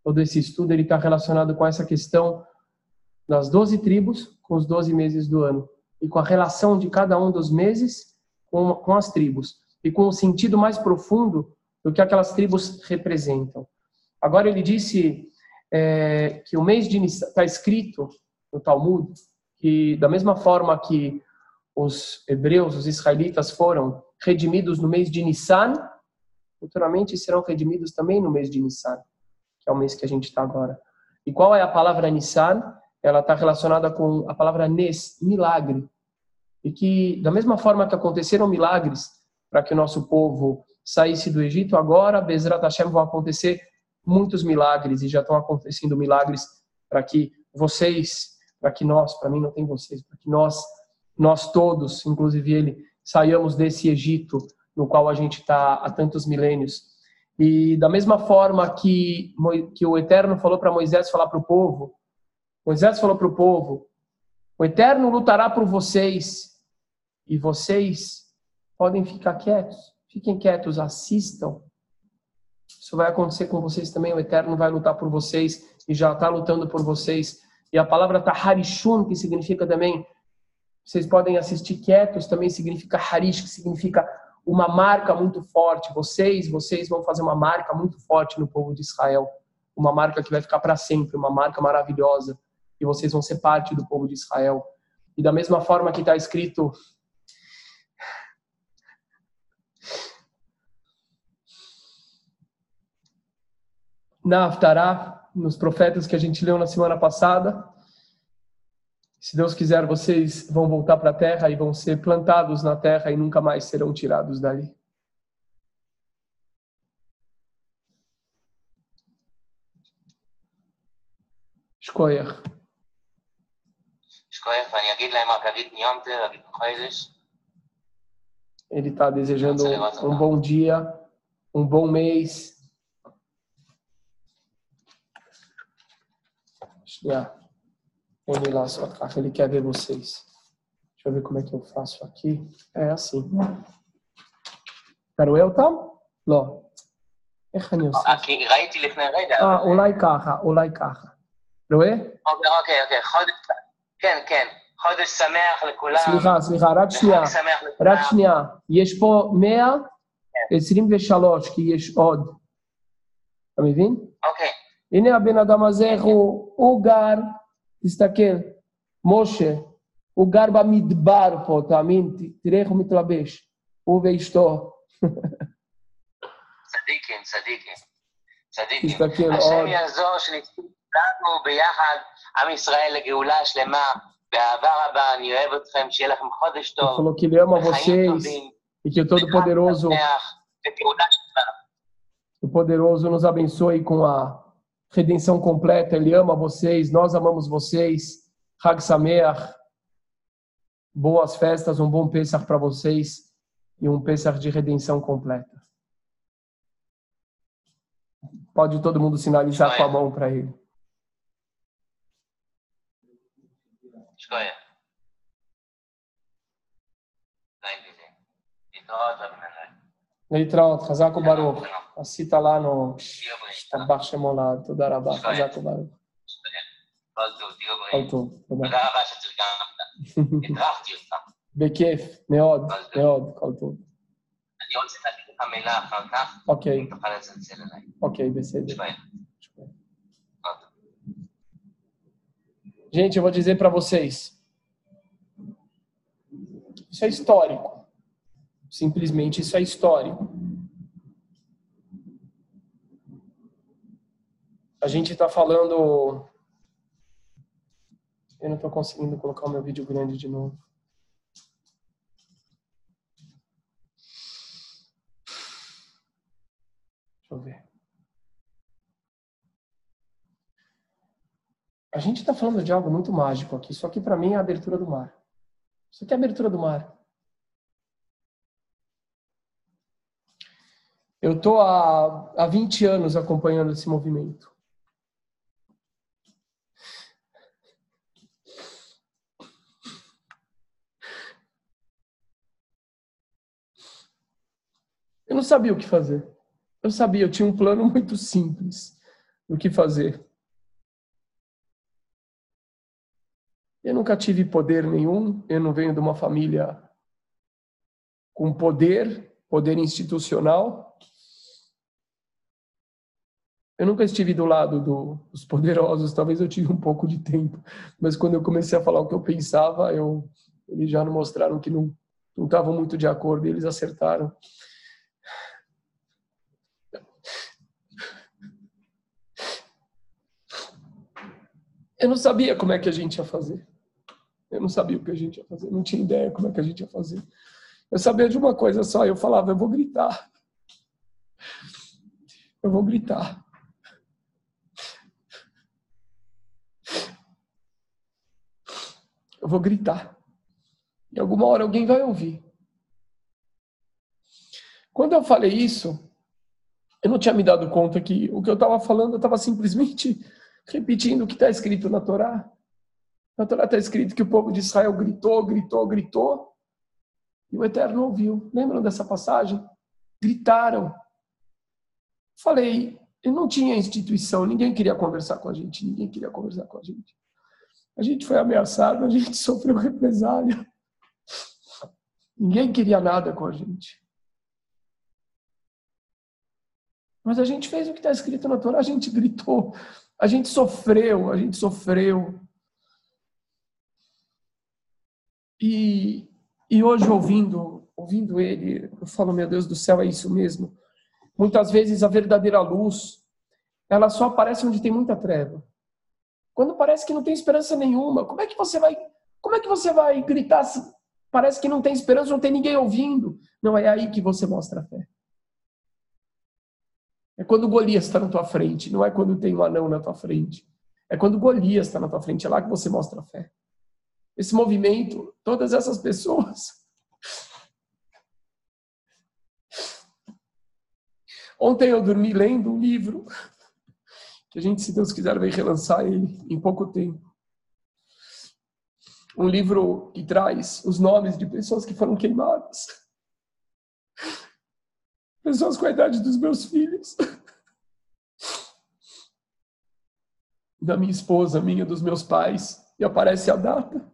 todo esse estudo, ele está relacionado com essa questão das 12 tribos com os 12 meses do ano. E com a relação de cada um dos meses com as tribos. E com o sentido mais profundo do que aquelas tribos representam. Agora ele disse que o mês de Nissan, está escrito no Talmud, que da mesma forma que os hebreus, os israelitas foram redimidos no mês de Nissan, futuramente serão redimidos também no mês de Nissan, que é o mês que a gente está agora. E qual é a palavra Nissan? Ela está relacionada com a palavra Nes, milagre. E que, da mesma forma que aconteceram milagres para que o nosso povo saísse do Egito, agora, Bezrat Hashem, vão acontecer muitos milagres, e já estão acontecendo milagres para que vocês, para que nós, para mim não tem vocês, para que nós todos, inclusive ele, saiamos desse Egito no qual a gente está há tantos milênios. E da mesma forma que o Eterno falou para Moisés falar para o povo, Moisés falou para o povo, o Eterno lutará por vocês, e vocês podem ficar quietos, fiquem quietos, assistam. Isso vai acontecer com vocês também, o Eterno vai lutar por vocês, e já está lutando por vocês. E a palavra Taharishun, que significa também, vocês podem assistir quietos, também significa Harish, que significa uma marca muito forte. Vocês vão fazer uma marca muito forte no povo de Israel. Uma marca que vai ficar para sempre, uma marca maravilhosa. E vocês vão ser parte do povo de Israel. E da mesma forma que está escrito na Haftará, nos profetas que a gente leu na semana passada, se Deus quiser, vocês vão voltar para a terra e vão ser plantados na terra e nunca mais serão tirados dali. Shkoyach. Ele está desejando um bom dia, um bom mês. Ele quer ver vocês. Deixa eu ver como é que eu faço aqui. É assim. Quero eu, tá? Não. איך אני עושה? כי ראיתי לפני רגע. אולי ככה. רואה? אוקיי. כן. חודש שמח לכולם. סליחה, רק שנייה. יש פה 123, כי יש עוד. אתה מבין? אוקיי. הנה הבן אדם הזה, הוא גר, תסתכל, משה, הוא גר במדבר פה, תאמין, תראה איך הוא מתלבש, הוא ואשתו. צדיקים. תסתכל עוד. השם יעזור שנצטרפנו ביחד, עם ישראל לגאולה שלמה, באהבה רבה, אני אוהב אתכם, שיהיה לכם חודש טוב. Ele falou que ele ama vocês e que o Todo-Poderoso nos abençoe com a redenção completa. Ele ama vocês, nós amamos vocês. Hag Sameach, boas festas, bom Pesach para vocês e Pesach de redenção completa. Pode todo mundo sinalizar com a mão para ele. שכויה. להתראות, חזק וברוך. עשית לנו, השתבח שמו לעד, תודה רבה, חזק וברוך. כל טוב, תודה. תודה רבה שתרגמת, התרחתי אותך. בכיף, מאוד, כל טוב. אני רוצה להגיד לך מילה אחר כך, אוקיי. תוכל לצלצל אליי. אוקיי, בסדר. שכויה. Gente, eu vou dizer para vocês, isso é histórico, simplesmente isso é histórico. A gente está falando, eu não estou conseguindo colocar o meu vídeo grande de novo. Deixa eu ver. A gente está falando de algo muito mágico aqui. Isso aqui, para mim, é a abertura do mar. Isso aqui é a abertura do mar. Eu estou há 20 anos acompanhando esse movimento. Eu não sabia o que fazer. Eu tinha um plano muito simples do que fazer. Eu nunca tive poder nenhum, eu não venho de uma família com poder institucional. Eu nunca estive do lado dos poderosos, talvez eu tive um pouco de tempo, mas quando eu comecei a falar o que eu pensava, eles já não mostraram que não estavam muito de acordo e eles acertaram. Eu não sabia como é que a gente ia fazer. Eu não sabia o que a gente ia fazer, não tinha ideia como é que a gente ia fazer. Eu sabia de uma coisa só, eu falava, eu vou gritar. Eu vou gritar. Eu vou gritar. E alguma hora alguém vai ouvir. Quando eu falei isso, eu não tinha me dado conta que o que eu estava falando, eu estava simplesmente repetindo o que está escrito na Torá. Na Torá está escrito que o povo de Israel gritou, e o Eterno ouviu. Lembram dessa passagem? Gritaram. Falei, eu não tinha instituição, ninguém queria conversar com a gente, A gente foi ameaçado, a gente sofreu represália. Ninguém queria nada com a gente. Mas a gente fez o que está escrito na Torá, a gente gritou, a gente sofreu. E hoje, ouvindo ele, eu falo, meu Deus do céu, é isso mesmo. Muitas vezes a verdadeira luz, ela só aparece onde tem muita treva. Quando parece que não tem esperança nenhuma, como é que você vai gritar? Parece que não tem esperança, não tem ninguém ouvindo. Não, é aí que você mostra a fé. É quando Golias está na tua frente, não é quando tem um anão na tua frente. É quando Golias está na tua frente, é lá que você mostra a fé. Esse movimento, todas essas pessoas. Ontem eu dormi lendo um livro, que a gente, se Deus quiser, vai relançar ele em pouco tempo. Um livro que traz os nomes de pessoas que foram queimadas. Pessoas com a idade dos meus filhos. da minha esposa, minha, dos meus pais, e aparece a data.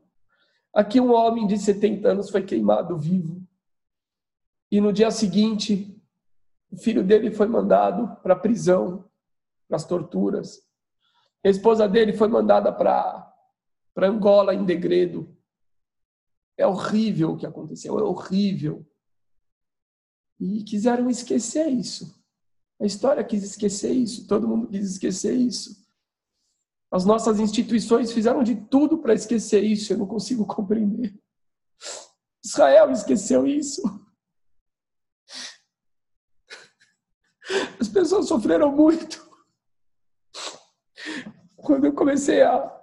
Aqui um homem de 70 anos foi queimado vivo. E no dia seguinte, o filho dele foi mandado para a prisão, para as torturas. A esposa dele foi mandada para Angola em degredo. É horrível o que aconteceu, é horrível. E quiseram esquecer isso. A história quis esquecer isso, todo mundo quis esquecer isso. As nossas instituições fizeram de tudo para esquecer isso, eu não consigo compreender. Israel esqueceu isso. As pessoas sofreram muito. Quando eu comecei a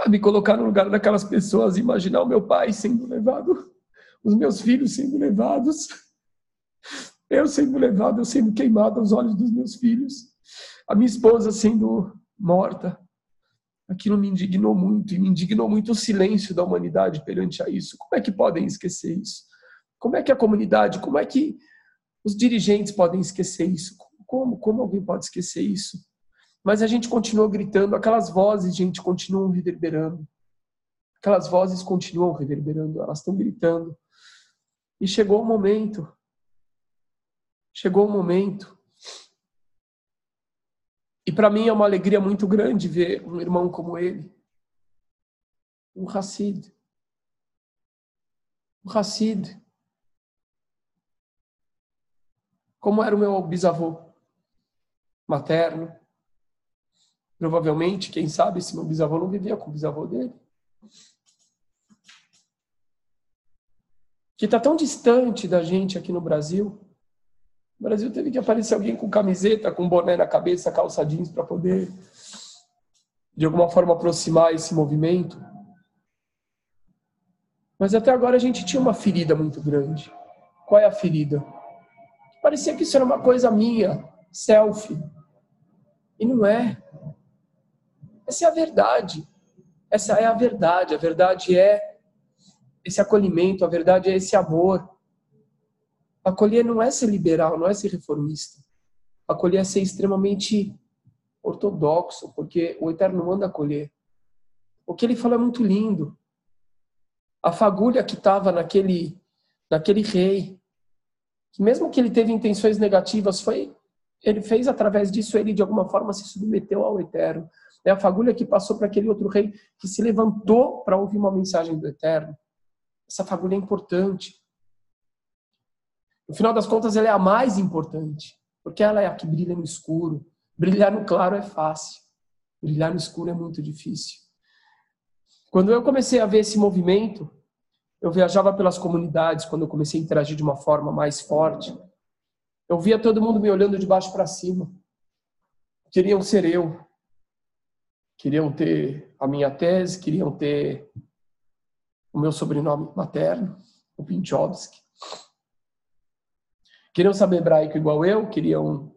me colocar no lugar daquelas pessoas, imaginar o meu pai sendo levado, os meus filhos sendo levados, eu sendo levado, eu sendo queimado aos olhos dos meus filhos, a minha esposa sendo morta. Aquilo me indignou muito, e me indignou muito o silêncio da humanidade perante a isso. Como é que podem esquecer isso? Como é que a comunidade, como é que os dirigentes podem esquecer isso? Como alguém pode esquecer isso? Mas a gente continua gritando, aquelas vozes, gente, continuam reverberando. Aquelas vozes continuam reverberando, elas estão gritando. E chegou o momento. E para mim é uma alegria muito grande ver um irmão como ele. Um Hassid. Como era o meu bisavô materno. Provavelmente, quem sabe, se meu bisavô não vivia com o bisavô dele. Que está tão distante da gente aqui no Brasil. No Brasil teve que aparecer alguém com camiseta, com boné na cabeça, calça jeans, para poder, de alguma forma, aproximar esse movimento. Mas até agora a gente tinha uma ferida muito grande. Qual é a ferida? Parecia que isso era uma coisa minha, selfie. E não é. Essa é a verdade. Essa é a verdade. A verdade é esse acolhimento, a verdade é esse amor. Acolher não é ser liberal, não é ser reformista. Acolher é ser extremamente ortodoxo, porque o Eterno manda acolher. O que ele fala é muito lindo. A fagulha que estava naquele rei, que mesmo que ele teve intenções negativas, ele fez através disso, ele de alguma forma se submeteu ao Eterno. É a fagulha que passou para aquele outro rei que se levantou para ouvir uma mensagem do Eterno. Essa fagulha é importante. No final das contas, ela é a mais importante, porque ela é a que brilha no escuro. Brilhar no claro é fácil. Brilhar no escuro é muito difícil. Quando eu comecei a ver esse movimento, eu viajava pelas comunidades, quando eu comecei a interagir de uma forma mais forte, eu via todo mundo me olhando de baixo para cima. Queriam ser eu. Queriam ter a minha tese, queriam ter o meu sobrenome materno, o Pinchovski. Queriam saber hebraico igual eu, queriam...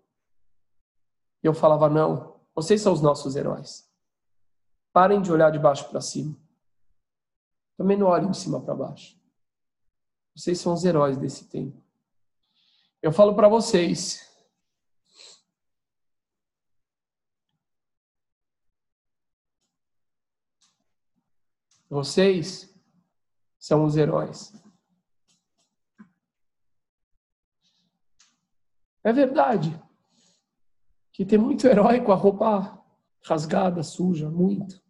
Eu falava, não, vocês são os nossos heróis. Parem de olhar de baixo para cima. Também não olhem de cima para baixo. Vocês são os heróis desse tempo. Eu falo para vocês. Vocês são os heróis. É verdade que tem muito herói com a roupa rasgada, suja, muito.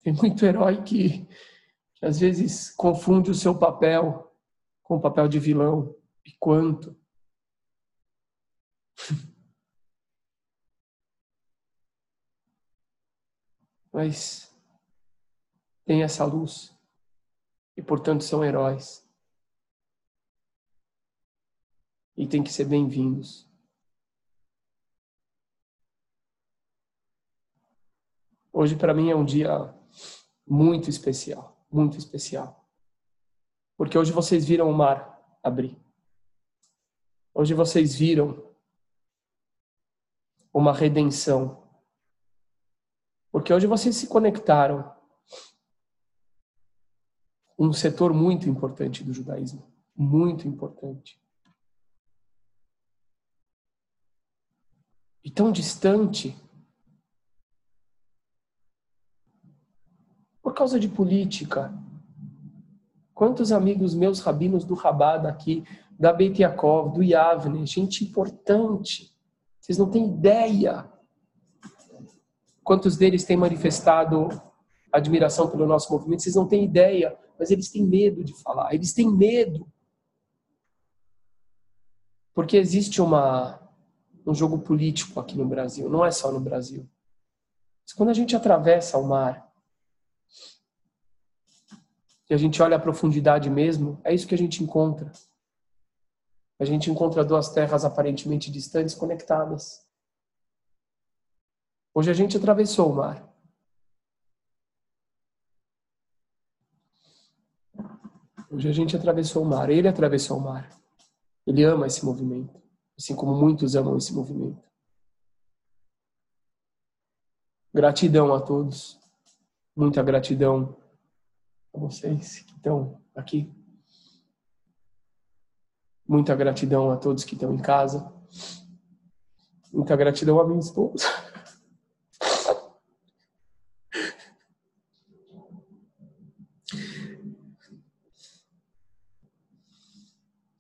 Tem muito herói que às vezes confunde o seu papel com o papel de vilão. E quanto? Mas tem essa luz e, portanto, são heróis. E tem que ser bem-vindos. Hoje, para mim, é um dia muito especial, muito especial. Porque hoje vocês viram o mar abrir. Hoje vocês viram uma redenção. Porque hoje vocês se conectaram com um setor muito importante do judaísmo. Muito importante. E tão distante Por causa de política. Quantos amigos meus, rabinos do Rabada aqui, da Beit Yaakov, do Yavne, gente importante. Vocês não têm ideia quantos deles têm manifestado admiração pelo nosso movimento. Vocês não têm ideia, mas eles têm medo de falar. Eles têm medo. Porque existe um jogo político aqui no Brasil. Não é só no Brasil. Mas quando a gente atravessa o mar, e a gente olha a profundidade mesmo, é isso que a gente encontra. A gente encontra duas terras aparentemente distantes conectadas. Hoje a gente atravessou o mar. Hoje a gente atravessou o mar. Ele atravessou o mar. Ele ama esse movimento, assim como muitos amam esse movimento. Gratidão a todos. Muita gratidão a vocês que estão aqui. Muita gratidão a todos que estão em casa. Muita gratidão à minha esposa.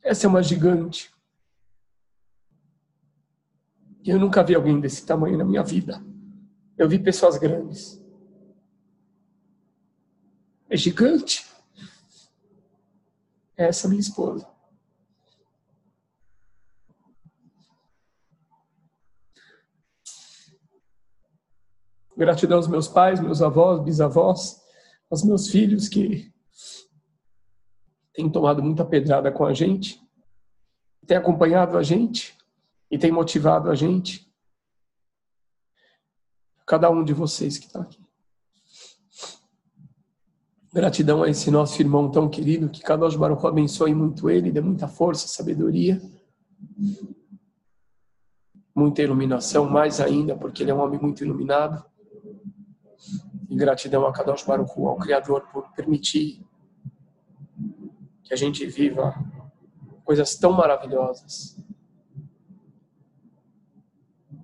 Essa é uma gigante. Eu nunca vi alguém desse tamanho na minha vida. Eu vi pessoas grandes. É gigante. Essa é minha esposa. Gratidão aos meus pais, meus avós, bisavós, aos meus filhos que têm tomado muita pedrada com a gente, têm acompanhado a gente e têm motivado a gente. Cada um de vocês que está aqui. Gratidão a esse nosso irmão tão querido, que Kadosh Baruch Hu abençoe muito ele, dê muita força, sabedoria, muita iluminação, mais ainda, porque ele é um homem muito iluminado. E gratidão a Kadosh Baruch Hu, ao Criador, por permitir que a gente viva coisas tão maravilhosas.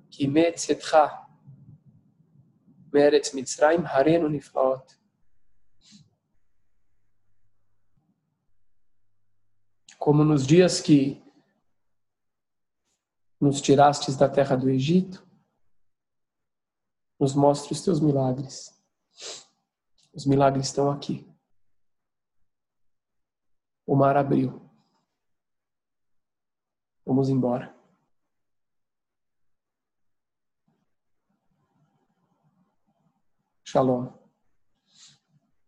Que metzetcha meretz Mitzrayim harenu niflaot. Como nos dias que nos tirastes da terra do Egito, nos mostre os teus milagres. Os milagres estão aqui. O mar abriu. Vamos embora. Shalom.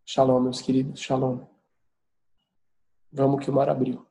Shalom, meus queridos. Shalom. Vamos que o mar abriu.